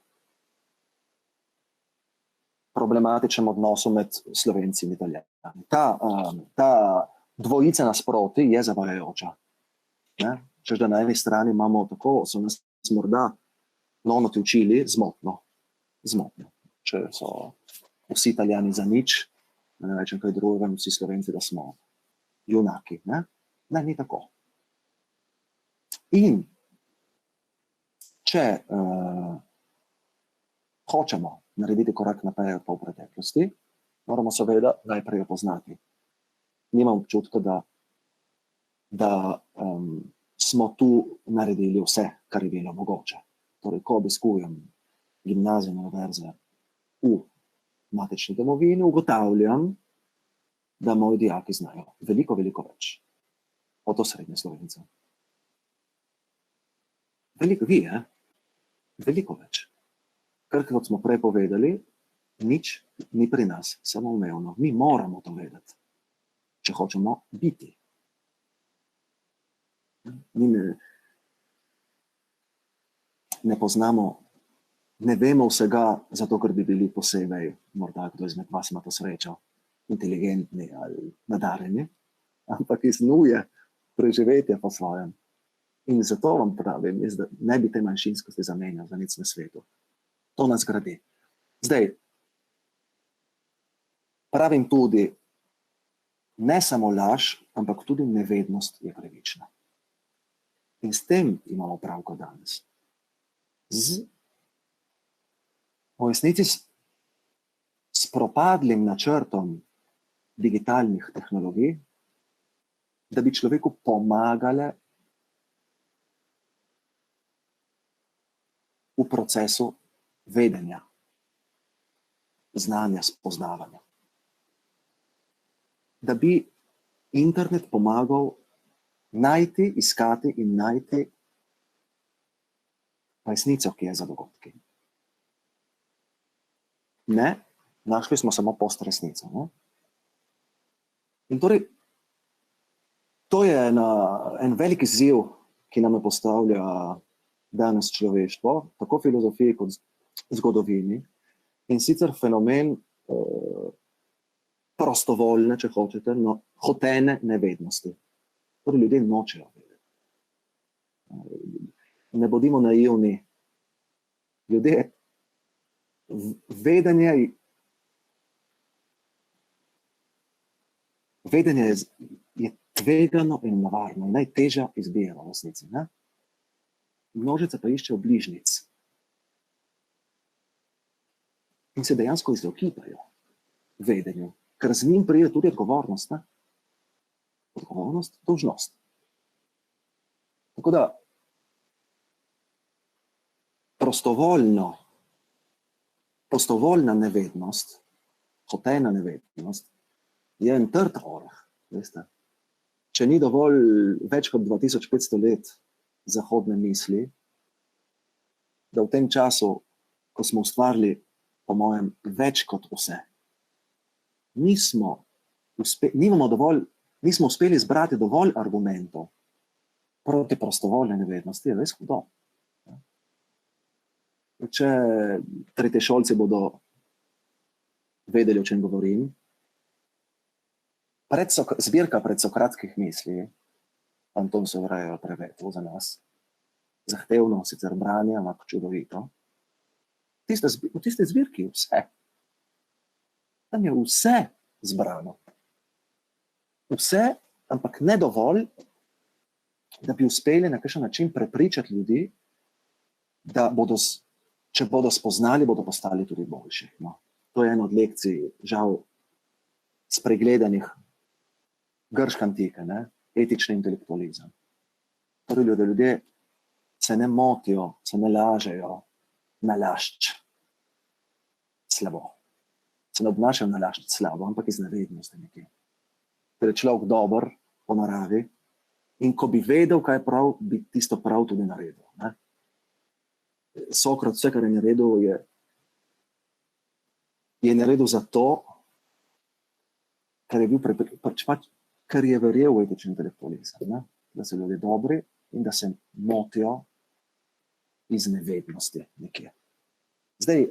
problematičnem odnosu med Slovenci in Italijani. Ta dvojica nasproti je zavajajoča. Češ da na eni strani imamo tako, so nas morda nonoti učili zmotno. Če so vsi Italijani za nič, ne rečem kaj drugega, vsi Slovenci, da smo junaki. Ne, ni tako. In če hočemo narediti korak naprej v preteklosti, moramo seveda najprej poznati. Nimam občutka, da smo tu naredili vse, kar je bilo mogoče. Torej, ko obiskujem gimnazijo in univerze v matični domovini, ugotavljam, da moji dijaki znajo veliko več od osrednje Slovence. Veliko več. Ker kot smo prej povedali, nič ni pri nas samoumevno. Mi moramo to vedeti, če hočemo biti. Ne poznamo, ne vemo vsega, zato ker bi bili posebej, morda kdo izmed vas ima to srečo, inteligentni ali nadarjeni, ampak iznuje preživetje po svojem. In zato vam pravim, da ne bi te manjšinskosti zamenjal za nič na svetu. To nas gradi. Zdaj, pravim tudi, ne samo laž, ampak tudi nevednost je pravična. In s tem imamo pravko danes. Z v resnici s propadlim načrtom digitalnih tehnologij, da bi človeku pomagale v procesu vedenja, znanja, spoznavanja. Da bi internet pomagal najti, iskati in najti resnico, ki je za dogodki. Ne, našli smo samo postresnico. Ne? In torej, to je en velik izziv, ki nam postavlja danes človeštvo, tako filozofiji kot zgodovini, in sicer fenomen prostovoljne, če hočete, no, hotene nevednosti. Torej, ljudje nočejo vedeti. Ne bodimo naivni. Ljudje, vedenje je tvegano in nevarno, najtežja izbira v resnici. Ne? Množice pa iščejo bližnjic. In se dejansko izogibajo vedenju, ker z njim pride tudi odgovornost. Ne? Odgovornost, dolžnost. Tako da prostovoljna nevednost, hotena nevednost, je en trd oreh. Veste? Če ni dovolj več kot 2500 let zahodne misli, da v tem času, ko smo ustvarili, po mojem, več kot vse, nismo uspeli zbrati dovolj argumentov proti prostovoljne nevednosti, je res hudo. Če tretješolci bodo vedeli, o čem govorim, zbirka predsokratskih misli, Anton Sovraje je prevedel za nas, zahtevno sicer branje, ampak čudovito. V tiste zbirki vse. Tam je vse zbrano. Vse, ampak ne dovolj, da bi uspeli na kakšen način prepričati ljudi, da bodo, če bodo spoznali, bodo postali tudi boljši. No. To je ena od lekcij, žal, spregledanih grške antike, ne? Etični intelektualizem. Torej, ljudje se ne motijo, se ne lažejo nalašč slabo. Se ne obnašajo nalašč slabo, ampak iz nevednosti nekje. Ker je človek dober po naravi in ko bi vedel, kaj je prav, bi tisto prav tudi naredil. Ne? Sokrat vse, kar je naredil, je naredil zato, ker je bil ker je verjel v etični intelektualizem, ne? Da so ljudje dobri in da se motijo iz nevednosti nekje. Zdaj,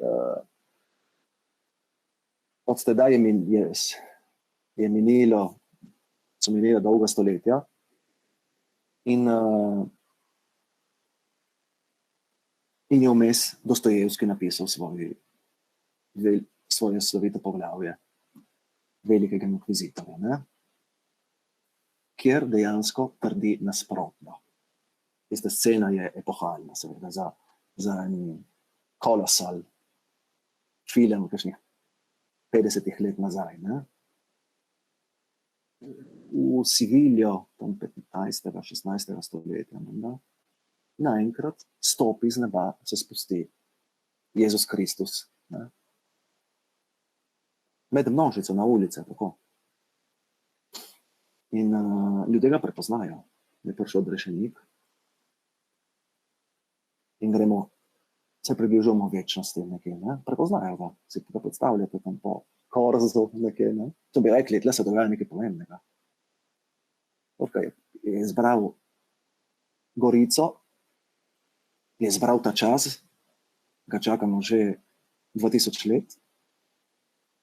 od tedaj so minila dolga stoletja in je vmes Dostojevski napisal svoje slovito poglavje Velikega inkvizitorja, ne? Kjer dejansko trdi nasprotno. Tista scena je epohalna, seveda, za en kolosal film kakšnih 50 let nazaj. Ne? V Siviljo, tam 15. 16. stoletja, naenkrat stopi z neba, se spusti Jezus Kristus. Ne? Med množico na ulice, tako. In ljudje ga prepoznajo, da je prišel odrešenik. In se približujemo večnosti nekje, ne? Prepoznajo ga, si ga predstavljate tam po korzu nekje, ne? To bi rekli, tle se dogaja nekaj pomembnega. Okay. Je izbral Gorico, je izbral ta čas, ga čakamo že 2000 let,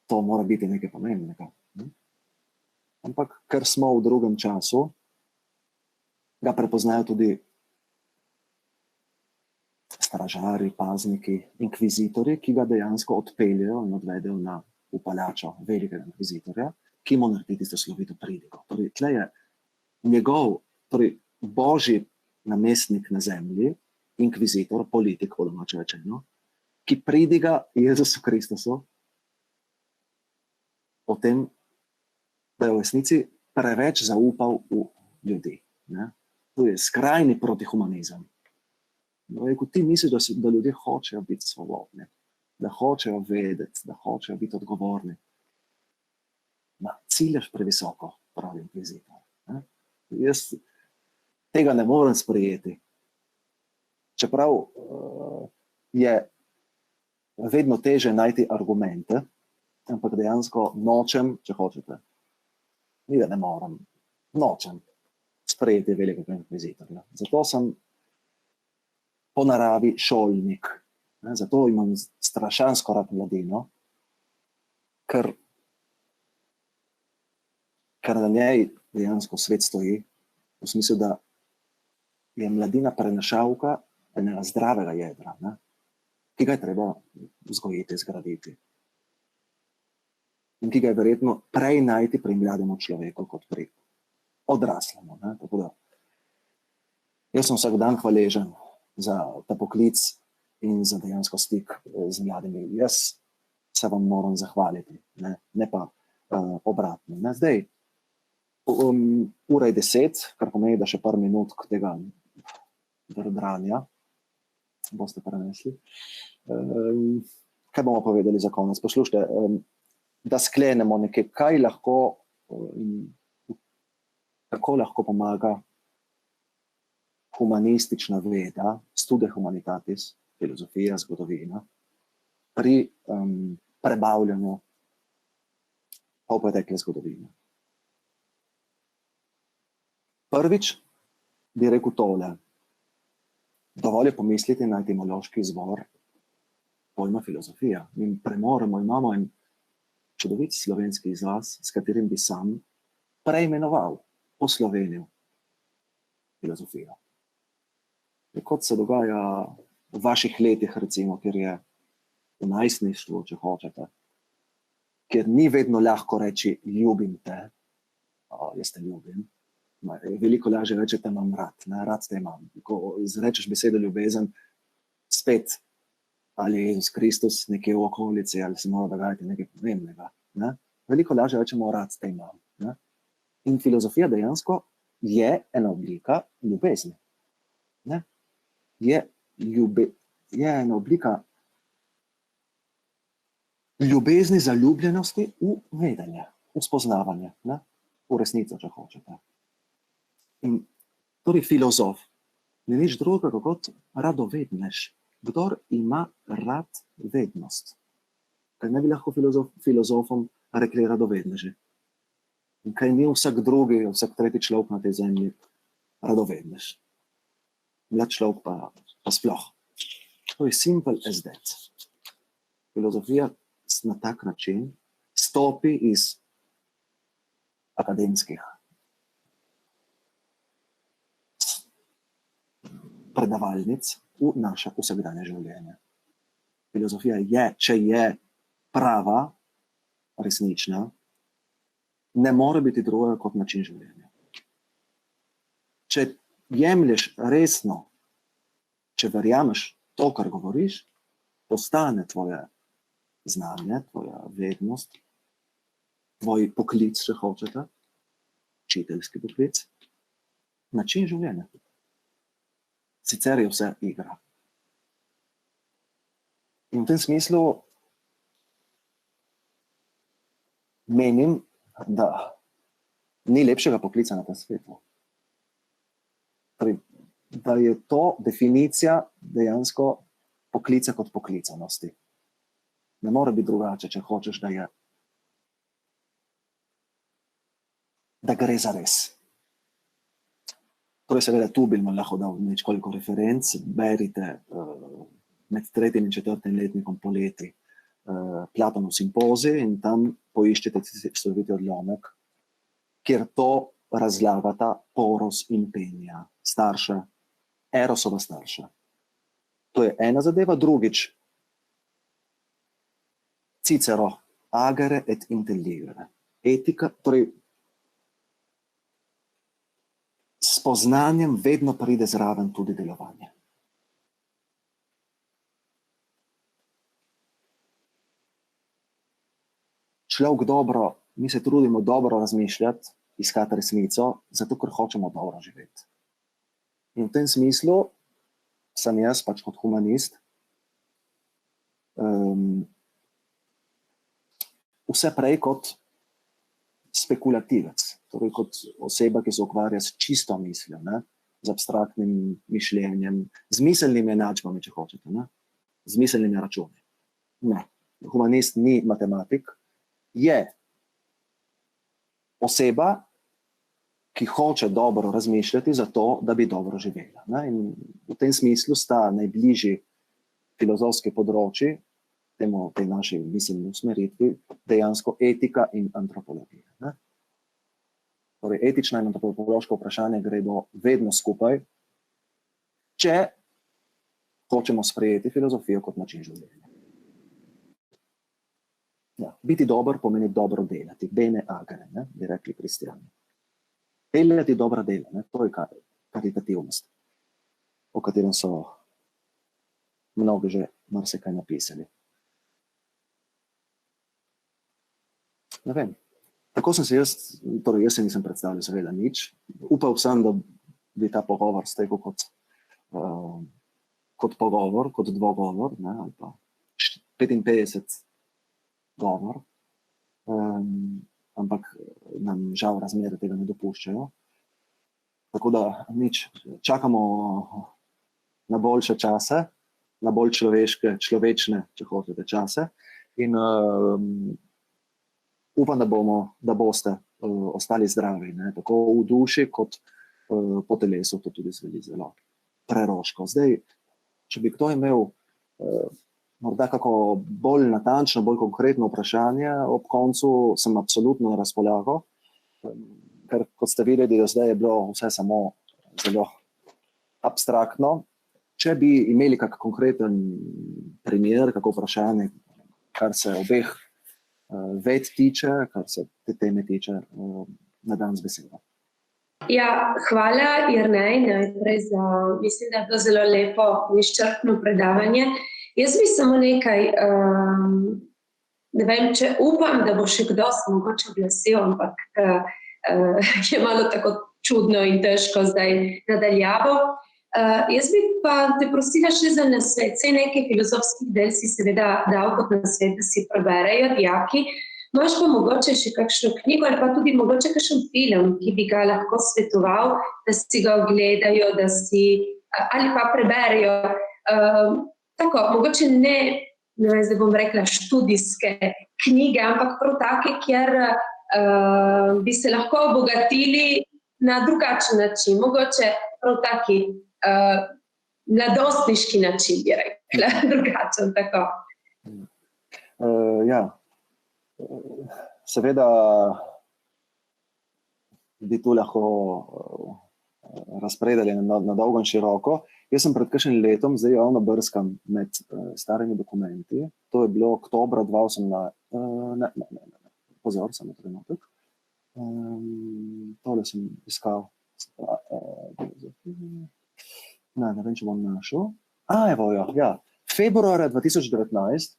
to mora biti nekaj pomembnega. Ne? Ampak, ker smo v drugem času, ga prepoznajo tudi stražari, pazniki, inkvizitorji, ki ga dejansko odpeljejo in odvedejo v palačo velikega inkvizitorja, ki mu naredi tisto slovito pridigo. Torej, tle je njegov, torej božji namestnik na zemlji, inkvizitor, politik, po domače rečeno, ki pridiga Jezusu Kristusu o tem, da je v resnici preveč zaupal v ljudi. Ne? To je skrajni protihumanizem. Rekel, ti misliš, da ljudje hočejo biti svobodni, da hočejo vedeti, da hočejo biti odgovorni. Ciljaš previsoko, pravi inkvizitor. Jaz tega ne morem sprejeti. Čeprav je vedno teže najti argumente, ampak dejansko nočem, če hočete, ni da ne morem, nočem sprejeti velikega inkvizitorja. Zato sem po naravi šolnik. Zato imam strašansko rad mladino, ker na njej dejansko svet stoji, v smislu, da je mladina prenašalka enega zdravega jedra, ne? Ki ga je treba vzgojiti, zgraditi. In ki ga je verjetno prej najti pri mlademu človeku, kot pri odraslemu. Ne? Tako da, jaz sem vsak dan hvaležen za ta poklic in za dejansko stik z mladimi. Jaz se vam moram zahvaliti, ne pa obratno. Ne? Zdaj, ura je 10, kar pomeni, da še par minut tega drdranya boste prenesli. Kaj bomo povedali za konec? Poslušajte, da sklenemo nekaj, kaj lahko in kako lahko pomaga humanistična veda, studia humanitatis, filozofija, zgodovina, pri prebavljanju polpretekle zgodovine. Prvič bi rekel tole. Dovolj je pomisliti na etimološki izvor pojma filozofija. Mi premoremo, imamo en čudovit slovenski izraz, s katerim bi sam preimenoval, poslovenil filozofijo. Kot se dogaja v vaših letih, recimo, kjer je v najstništvu, če hočete, kjer ni vedno lahko reči ljubim te, jaz te ljubim. Veliko lažje reči, te imam rad, ne? Rad te imam. Ko izrečeš besedo ljubezen, spet ali Jezus Kristus nekje v okolici, ali se mora dogajati nekaj pomembnega. Ne? Veliko lažje rečemo, rad te imam. Ne? In filozofija dejansko je ena oblika ljubezni. Ne? Je ena oblika ljubezni, zaljubljenosti v vedenje, v spoznavanje, ne? V resnico, če hočete. In torej filozof ni nič drugega kot radovednež. Kdor ima rad vednost. Kaj ne bi lahko filozofom rekli radovedneži? In kaj ni vsak drugi, vsak tretji človek na tej zemlji radovednež? Mlad človek pa sploh. To je simple as that. Filozofija na tak način stopi iz akademskih predavalnic v naše vsakdanje življenje. Filozofija je, če je prava, resnična, ne more biti druga kot način življenja. Če jemlješ resno, če verjameš to, kar govoriš, postane tvoje znanje, tvoja vednost, tvoj poklic, če hočete, učiteljski poklic, način življenja. Sicer je vse igra. In v tem smislu menim, da ni lepšega poklica na tem svetu. Da je to definicija dejansko poklica kot poklicanosti. Ne more biti drugače, če hočeš, da gre za res. Torej, seveda, tu bi vam lahko dal nekoliko referenc. Berite med 3. in 4. letnikom poleti Platonov simpozij in tam poiščete sloviti odlomek, kjer to razlagata Poros in Penija, starša, Erosova starša. To je ena zadeva. Drugič, Cicero, agere et intelligere. Etika, torej s poznanjem vedno pride zraven tudi delovanje. človek dobro, mi se trudimo dobro razmišljati, iskati resnico, zato ker hočemo dobro živeti. In v tem smislu sem jaz pač kot humanist vse prej kot spekulativec, torej kot oseba, ki se ukvarja s čisto mislijo, ne? Z abstraktnim mišljenjem, z miselnimi enačbami, če hočete, ne? Z miselnimi računi. Ne, humanist ni matematik, je oseba, ki hoče dobro razmišljati zato, da bi dobro živela. Ne? In v tem smislu sta najbližji filozofski področji tej naši miselni usmeritvi dejansko etika in antropologija. Ne? Torej, etična in antropološka vprašanja gredo vedno skupaj, če hočemo sprejeti filozofijo kot način življenja. Ja, biti dober pomeni dobro delati, bene agere, ne, bi rekli kristjani. Delati dobra dela, ne, to je karitativnost, o katerem so mnogi že marsikaj napisali. Ne vem, tako sem se jaz se nisem predstavljal seveda nič. Upal sem, da bi ta pogovor stekel kot pogovor, kot dvogovor, ne, ali pa 55 govor, ampak nam žal razmere tega ne dopuščajo. Tako da nič, čakamo na boljše čase, na bolj človečne, če hočete, čase. In upam, da boste ostali zdravi, ne? Tako v duši kot po telesu, to tudi zveni zelo preroško. Zdaj, če bi kdo imel morda kako bolj natančno, bolj konkretno vprašanje, ob koncu sem absolutno na razpolago, ker kot ste videli, do zdaj je bilo vse samo zelo abstraktno. Če bi imeli kak konkreten primer, kako vprašanje, kar se obeh ved tiče, kar se te teme tiče, na dan z besedo. Ja, hvala Jernej najprej za, mislim, da je bilo zelo lepo in izčrpno predavanje. Jaz bi samo nekaj, ne vem, če upam, da bo še kdo se mogoče oglasil, ampak je malo tako čudno in težko zdaj nadaljavo. Jaz bi pa te prosila še za nasvet. Saj nekaj filozofskih del si seveda dal kot nasvet, da si preberejo dijaki. Imaš pa mogoče še kakšno knjigo ali pa tudi mogoče kakšen film, ki bi ga lahko svetoval, da si ga ogledajo, da si ali pa preberejo. Tako, mogoče ne vem, zdaj bom rekla študijske knjige, ampak prav take, kjer bi se lahko obogatili na drugačen način. Mogoče prav taki mladostniški način, bi rekla, drugačen, tako. Ja, seveda bi tu lahko razpredali na dolgo in široko. Jaz sem pred kakšnim letom, zdaj javno brskam med starimi dokumenti, to je bilo oktobra 2018, pozor, samo trenutek, tole sem iskal, ne vem, če bom našel, evo jo, ja, februarja 2019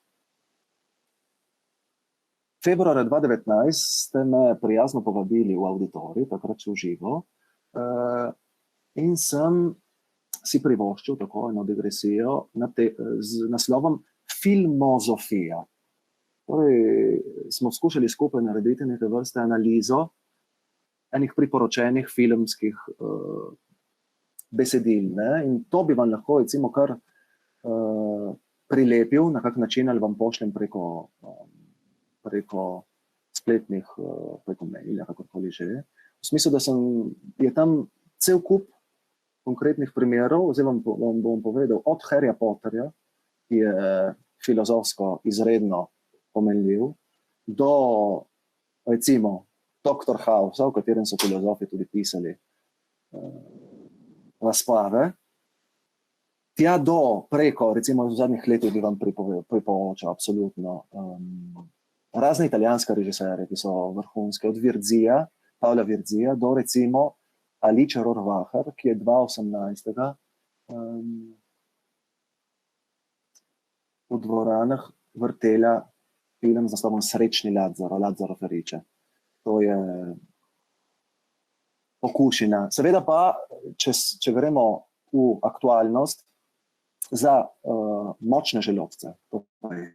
ste me prijazno povabili v auditorij, takrat v živo, in sem si privoščil tako eno digresijo z naslovom Filmozofija. Torej, smo skušali skupaj narediti neke vrste analizo enih priporočenih filmskih besedil, ne? In to bi vam lahko recimo kar prilepil na kak način ali vam pošljem preko spletnih, preko maila, kakorkoli že. V smislu, da je tam cel kup konkretnih primerov, zdaj vam bom povedal, od Harryja Potterja, ki je filozofsko izredno pomenljiv, do recimo Dr. House, v katerem so filozofi tudi pisali razprave, tja do preko, recimo v zadnjih letih bi vam priporočal absolutno razne italijanske režiserje, ki so vrhunske, od Pavla Virzija do recimo Alice Rohrwacher, ki je 2018 v dvoranah vrtela film z naslovom Srečni Lazaro, Lazaro Felice. To je okušina. Seveda pa, če gremo v aktualnost, za močne želodce, to pa je,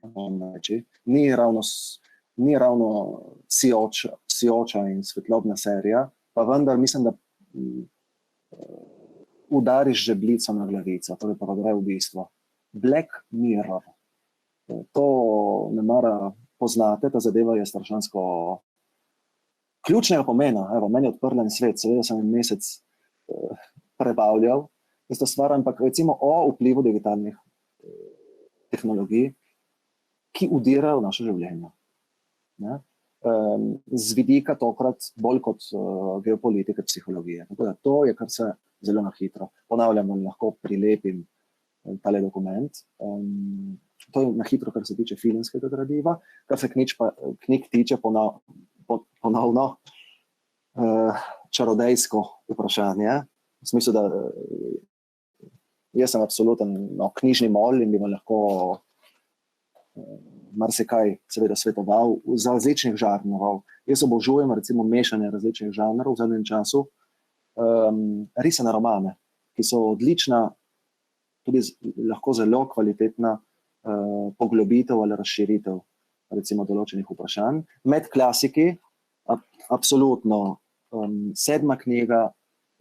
ni ravno sijoča in svetlobna serija, pa vendar mislim, da udariš žebljico na glavico, torej pa gre v bistvu. Black Mirror. To ne mara poznate, ta zadeva je strašansko ključnega pomena. Evo, meni je odprla en svet, seveda sem en mesec prebavljal isto stvar, ampak recimo o vplivu digitalnih tehnologij, ki udirajo v naše življenje. Ne? Z vidika tokrat bolj kot geopolitike, psihologije. Tako da to je, kar se zelo na hitro. Ponavljam, lahko prilepim tale dokument. To je na hitro, kar se tiče filmskega gradiva, kar se knjig tiče ponovno čarodejsko vprašanje. V smislu, da jaz sem absoluten knjižni mol in bi vam lahko marsikaj seveda svetoval za različnih žanrov. Jaz obožujem recimo mešanje različnih žanrov v zadnjem času. Risane romane, ki so odlična, tudi lahko zelo kvalitetna poglobitev ali razširitev recimo določenih vprašanj. Med klasiki, absolutno 7. knjiga,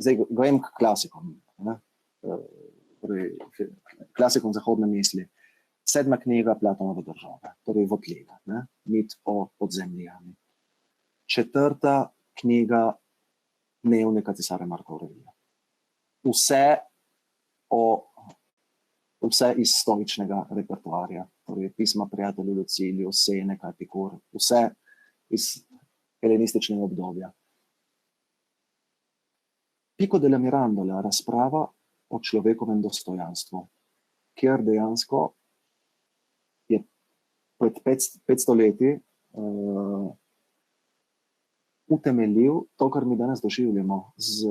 zdaj grem k klasikom, klasikom zahodne misli. 7. knjiga Platonove države, torej Votlina, mit o podzemni jami. 4. knjiga Dnevnika cesarja Marka Aurelija. Vse iz stoičnega repertoarja, torej pisma prijatelju Luciliju, Seneca, Epikur, vse iz helenističnega obdobja. Pico della Mirandola, razprava o človekovem dostojanstvu, kjer dejansko je pred 500 leti utemeljil to, kar mi danes doživljamo z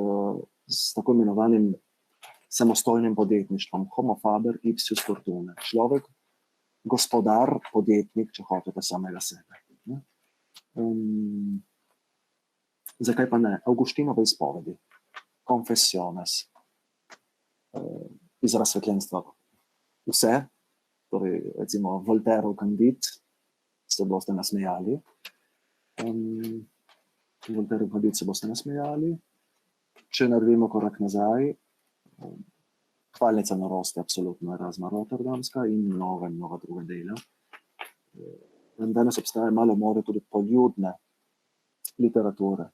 tako imenovanim samostojnim podjetništvom, homo faber ipsius fortune, človek, gospodar, podjetnik, če hočete, samega sebe. Zakaj pa ne? Avguštinove izpovedi, confessiones, iz razsvetljenstva. Vse, torej recimo Voltairov Candide, se boste nasmejali. Voltairov Candide se boste nasmejali. Če naredimo korak nazaj, Hvalnica norosti, absolutno Erasma Rotterdamska in mnoga druga dela. Danes obstaja malo more tudi poljudne literature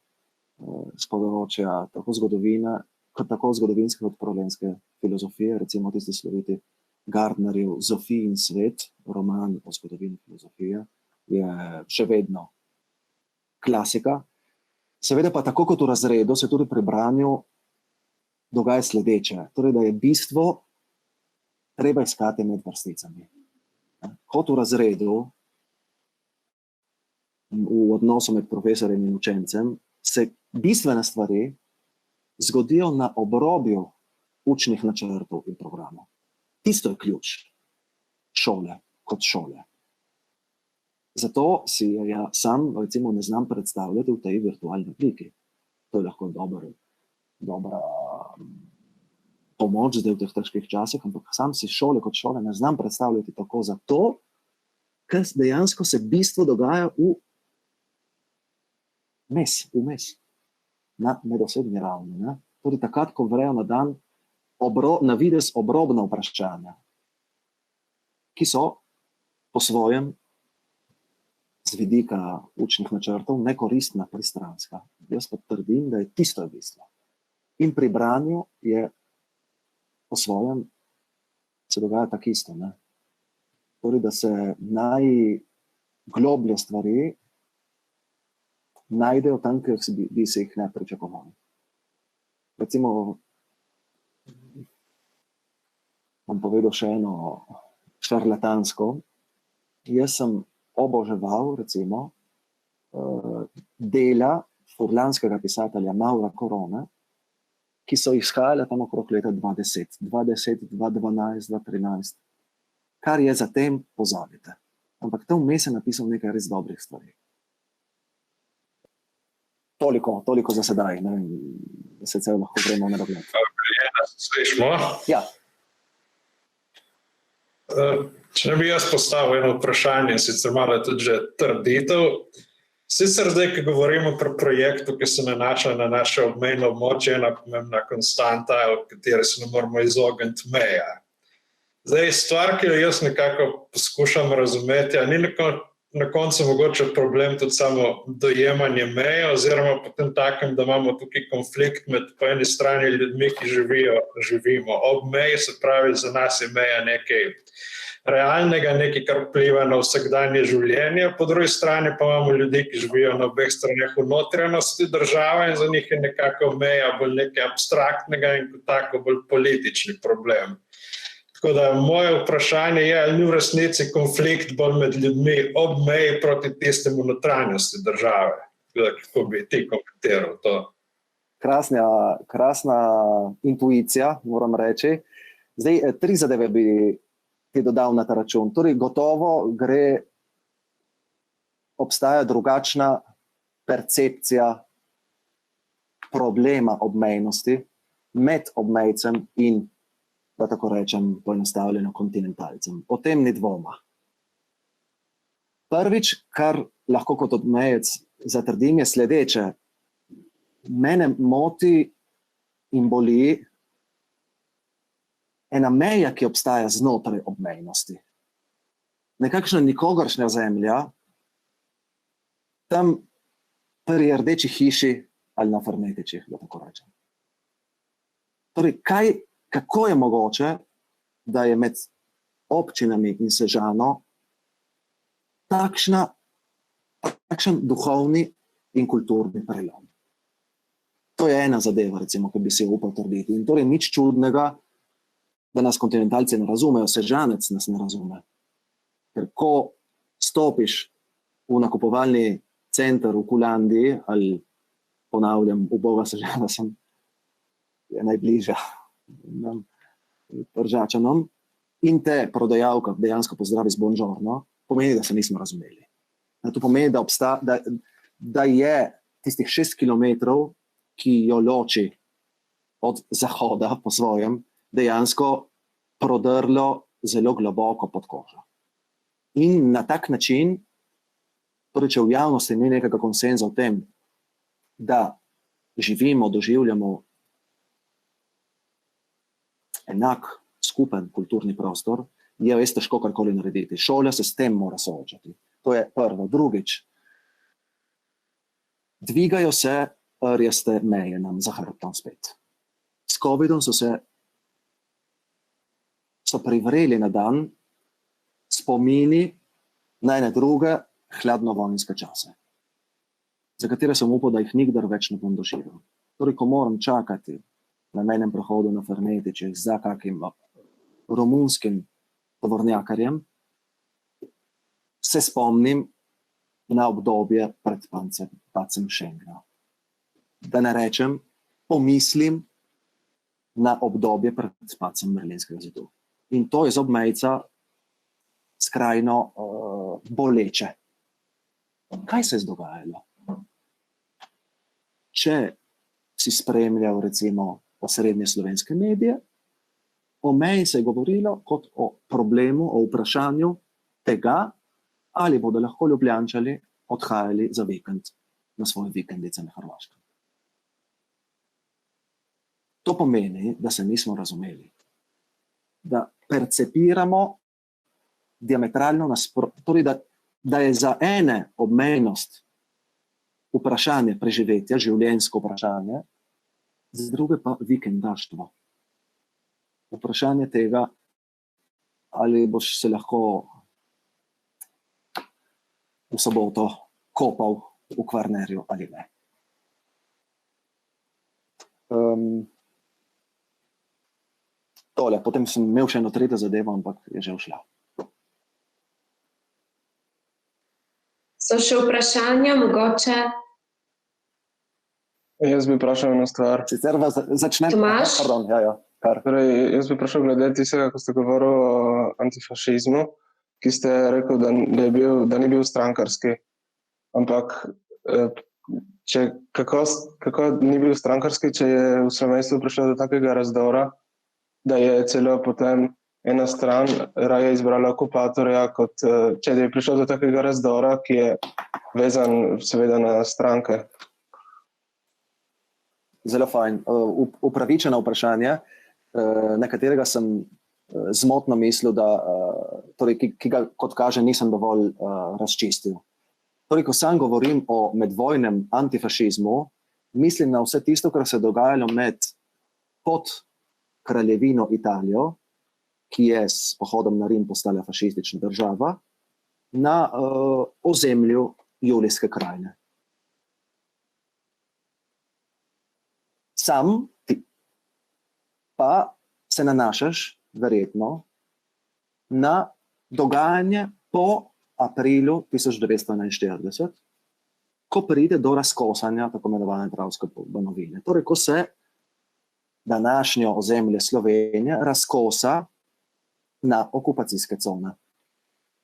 z področja tako zgodovinske kot problemske filozofije, recimo tisti sloviti Gardnerjev Zofijin svet, roman o zgodovini filozofije, je še vedno klasika. Seveda pa tako kot v razredu se tudi pri branju dogaja sledeče, torej da je bistvo treba iskati med vrsticami. Kot v razredu, v odnosu med profesorjem in učencem, se bistvene stvari zgodijo na obrobju učnih načrtov in programov. Tisto je ključ šole kot šole. Zato si ja sam recimo ne znam predstavljati v tej virtualni obliki. To je lahko dobra pomoč zdaj v teh težkih časih, ampak sam si šole kot šole ne znam predstavljati tako zato, ker dejansko se bistvo dogaja vmes, na medosebni ravni. Tudi takrat, ko vrejo na dan na videz obrobna vprašanja, ki so po svojem z vidika učnih načrtov nekoristna, pristranska. Jaz pa trdim, da je tisto bistvo. In pri branju je po svojem se dogaja tako isto. Torej, da se najgloblje stvari najdejo tam, kjer bi se jih ne pričakovali. Recimo, bom povedal še eno šarlatansko. Jaz sem oboževal recimo dela furlanskega pisatelja Maura Corona, ki so izhajale tam okrog leta 2010, 2012, 2013, kar je zatem pozabite. ampak tam vmes je napisal nekaj res dobrih stvari. Toliko za sedaj, ne vem, sicer lahko gremo na dogled. Slišimo? Ja. Če ne bi jaz postavil eno vprašanje, sicer malo je tudi že trditev. Sicer zdaj, ko govorimo pri projektu, ki se nanaša na naše obmejno območje, ena pomembna konstanta, od katere se ne moramo izogniti, meja. Zdaj, stvar, ki jo jaz nekako poskušam razumeti, a ni na koncu mogoče problem tudi samo dojemanje meje, oziroma potem takem, da imamo tukaj konflikt med po eni strani ljudmi, ki živimo ob meji, se pravi, za nas je meja nekaj realnega, nekaj, kar vpliva na vsakdanje življenje, po drugi strani pa imamo ljudi, ki živijo na obeh straneh v notranjosti države in za njih je nekako meja bolj nekaj abstraktnega in kot tako bolj politični problem. Tako da moje vprašanje je, ali ni v resnici konflikt bolj med ljudmi ob meji proti tistim v notranjosti države. Kako bi ti komentiral to? Krasna intuicija, moram reči. Zdaj, 3 zadeve bi ti dodal na ta račun. Torej, gotovo obstaja drugačna percepcija problema obmejnosti med obmejcem in, da tako rečem, poenostavljeno kontinentalcem. O tem ni dvoma. Prvič, kar lahko kot obmejec zatrdim, je sledeče. Mene moti in boli ena meja, ki obstaja znotraj obmejnosti. Nekakšna nikogaršnja zemlja, tam pri rdeči hiši ali na Fernetičih, da tako rečem. Torej, kako je mogoče, da je med občinami in Sežano takšen duhovni in kulturni prelom? To je ena zadeva, recimo, ki bi si upal trditi. In torej nič čudnega, da nas kontinentalci ne razumejo, Sežanec nas ne razume. Ker ko stopiš v nakupovalni center v Kulandiji, ali ponavljam, uboga Sežana je najbližja Tržačanom, in te prodajalka dejansko pozdravi z bonžorno, pomeni, da se nismo razumeli. To pomeni, da je tistih 6 kilometrov, ki jo loči od zahoda po svojem, dejansko prodrlo zelo globoko pod kožo. In na tak način, torej če v javnosti ni nekega konsenza o tem, da živimo, doživljamo enak, skupen kulturni prostor, je res težko karkoli narediti. Šola se s tem mora soočati. To je prvo. Drugič, dvigajo se rjeste meje nam za hrbtom spet. S covidom so privreli na dan spomini na ene druge hladnovojnske čase, za katere sem upal, da jih nikdar več ne bom doživel. Torej, ko moram čakati na mejnem prehodu na Fernetičih za kakim romunskim tovornjakarjem, se spomnim na obdobje pred padcem Schengena. Da ne rečem, pomislim na obdobje pred padcem Berlinskega zidu. In to je za obmejca skrajno boleče. Kaj se je dogajalo? Če si spremljal recimo osrednje slovenske medije, o meji se je govorilo kot o problemu, o vprašanju tega, ali bodo lahko Ljubljančani odhajali za vikend na svoje vikendice na Hrvaškem. To pomeni, da se nismo razumeli, da percepiramo diametralno nasprotno, torej da je za ene obmejnost vprašanje preživetja, življenjsko vprašanje, za druge pa vikendaštvo. Vprašanje tega, ali boš se lahko v soboto kopal v Kvarnerju ali ne. Potem sem imel še eno tretjo zadevo, ampak je že ušla. So še vprašanja, mogoče? Jaz bi vprašal eno stvar. Sicer vas začnem... Tomaž? Pardon, ja. Torej, jaz bi vprašal glede tistega, ko ste govorili o antifašizmu. ki ste rekel, da ni bil strankarski. Ampak kako ni bil strankarski, če je v slovenstvu prišlo do takega razdora, da je celo potem ena stran raje izbrala okupatorja, kot če je prišlo do takega razdora, ki je vezan seveda na stranke. Zelo fajn. Upravičeno vprašanje, na katerega sem zmotno mislil, torej, ki ga, kot kaže, nisem dovolj razčistil. Torej, ko sam govorim o medvojnem antifašizmu, mislim na vse tisto, kar se je dogajalo pod kraljevino Italijo, ki je s pohodom na Rim postala fašistična država, na ozemlju Julijske krajine. Sam ti pa se nanašaš verjetno na dogajanje po aprilu 1941, ko pride do razkosanja tako imenovane Dravske banovine. Torej, ko se današnjo ozemlje Slovenije razkosa na okupacijske cone,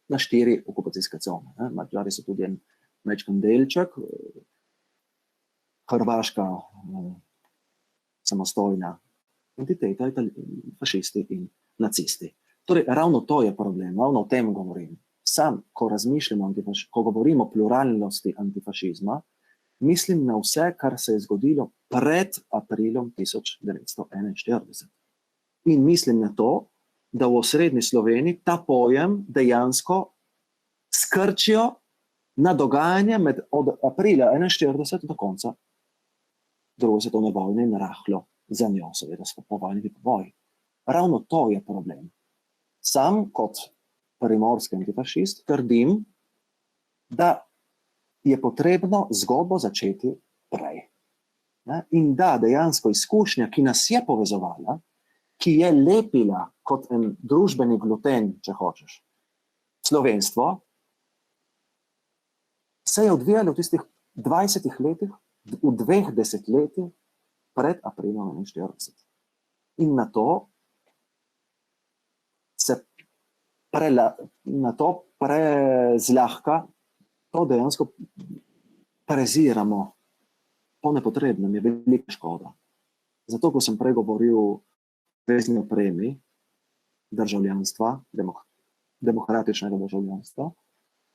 na 4 okupacijske cone. Madžari so tudi en majčken delček, Hrvaška samostojna entiteta, fašisti in nacisti. Torej, ravno to je problem, ravno o tem govorim. Sam, ko razmišljam ko govorim o pluralnosti antifašizma, mislim na vse, kar se je zgodilo pred aprilom 1941. In mislim na to, da v osrednji Sloveniji ta pojem dejansko skrčijo na dogajanje od aprila 1941 do konca druge svetovne vojne in rahlo za njo, seveda so povojni poboj. Ravno to je problem. Sam kot primorski antifašist trdim, da je potrebno zgodbo začeti prej. In da dejansko izkušnja, ki nas je povezovala, ki je lepila kot en družbeni gluten, če hočeš, slovenstvo, se je odvijalo v tistih 20 letih, v 2 desetletjih pred aprilom 1941. In na to prezlahka to dejansko preziramo po nepotrebnem, je velika škoda. Zato, ko sem prej govoril o vezni opremi državljanstva, demokratičnega državljanstva,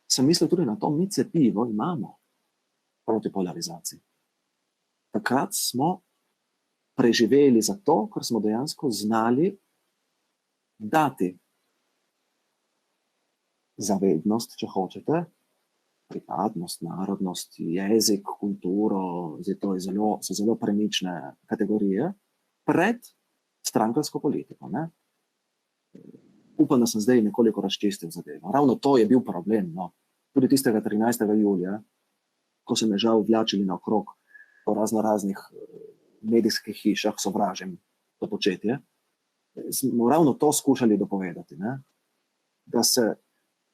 sem mislil tudi na to, mi cepivo imamo proti polarizaciji. Takrat smo preživeli zato, ker smo dejansko znali dati zavednost, če hočete, pripadnost, narodnost, jezik, kulturo, to so zelo premične kategorije, pred strankarsko politiko. Upam, da sem zdaj nekoliko razčistil zadevo. Ravno to je bil problem. Tudi tistega 13. julija, ko se me žal vlačili naokrog po raznih medijskih hišah, sovražim to početje, smo ravno to skušali dopovedati. Da se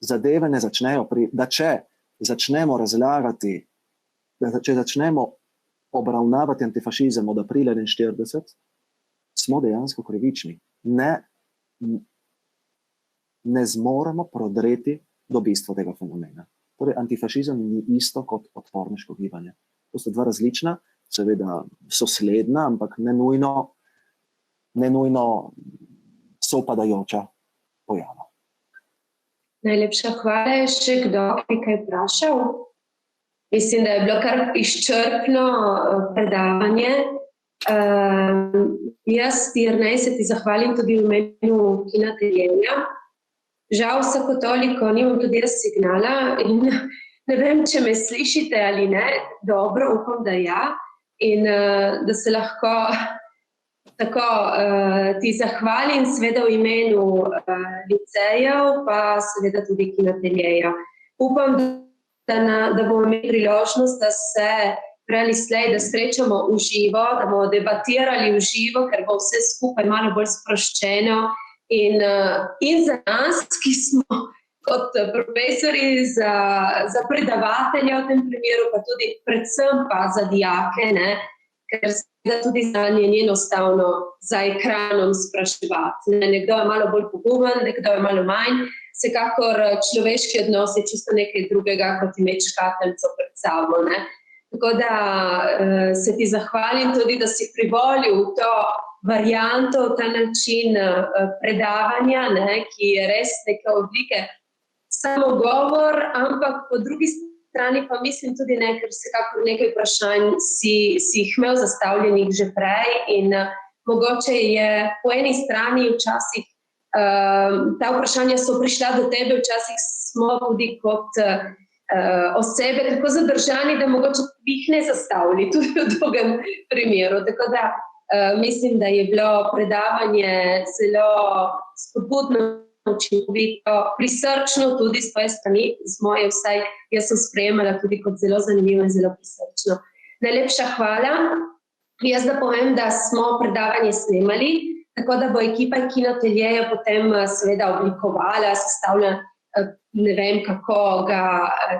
zadeve ne začnejo, da če začnemo razlagati, če začnemo obravnavati antifašizem od aprila 1941, smo dejansko krivični. Ne zmoremo prodreti do bistva tega fenomena. Torej, antifašizem ni isto kot odporniško gibanje. To sta 2 različna, seveda sosledna, ampak ne nujno sopadajoča pojava. Najlepša hvala. Je še kdo, ki kaj vprašal? Mislim, da je bilo kar izčrpno predavanje. Jaz, Jernej, se ti zahvalim tudi v imenu Kina Ateljeja. Žal vsako toliko nimam tudi jaz signala in ne vem, če me slišite ali ne. Dobro, upam, da ja. In da se lahko tako ti zahvalim seveda v imenu licejev, pa seveda tudi Kina Ateljeja. Upam, da bomo imeli priložnost, da se prej ali slej, da srečamo v živo, da bomo debatirali v živo, ker bo vse skupaj malo bolj sproščeno. In za nas, ki smo kot profesori, za predavatelje v tem primeru, pa tudi predvsem pa za dijake, ker se tudi za nje ni enostavno za ekranom spraševati. Nekdo je malo bolj pogumen, nekdo je malo manj. vsekakor človeški odnos je čisto nekaj drugega, kot imeti škatlico pred sabo, ne. Tako da se ti zahvalim tudi, da si privolil v to varianto, ta način predavanja, ne, ki je res neke oblike samogovor, ampak po drugi strani pa mislim tudi ne, ker vsekakor nekaj vprašanj si jih imel zastavljenih že prej in mogoče je po eni strani včasih ta vprašanja so prišla do tebe, včasih smo tudi kot osebe tako zadržani, da mogoče jih ne zastavili tudi v drugem primeru. Tako da mislim, da je bilo predavanje zelo spodbudno, učinkovito, prisrčno tudi s tvoje strani, z moje vsaj, jaz sem sprejemala tudi kot zelo zanimivo in zelo prisrčno. Najlepša hvala. Jaz da povem, da smo predavanje snemali, tako da bo ekipa Kinoateljeja potem seveda oblikovala, sestavljala, ne vem kako ga,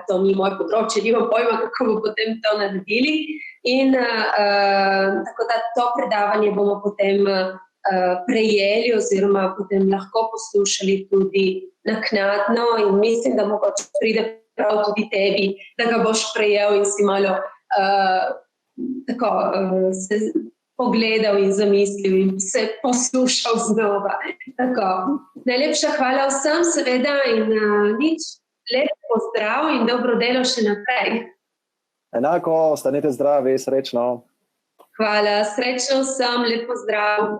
to ni moje področje, nimam pojma, kako bo potem to naredili. In tako da to predavanje bomo potem prejeli oziroma potem lahko poslušali tudi naknadno in mislim, da mogoče pride prav tudi tebi, da ga boš prejel in si malo tako se pogledal in zamislil in se poslušal znova. Tako. Najlepša hvala vsem seveda in nič, lep pozdrav in dobro delo še naprej. Enako, ostanite zdravi, srečno. Hvala, srečno vsem, lep pozdrav.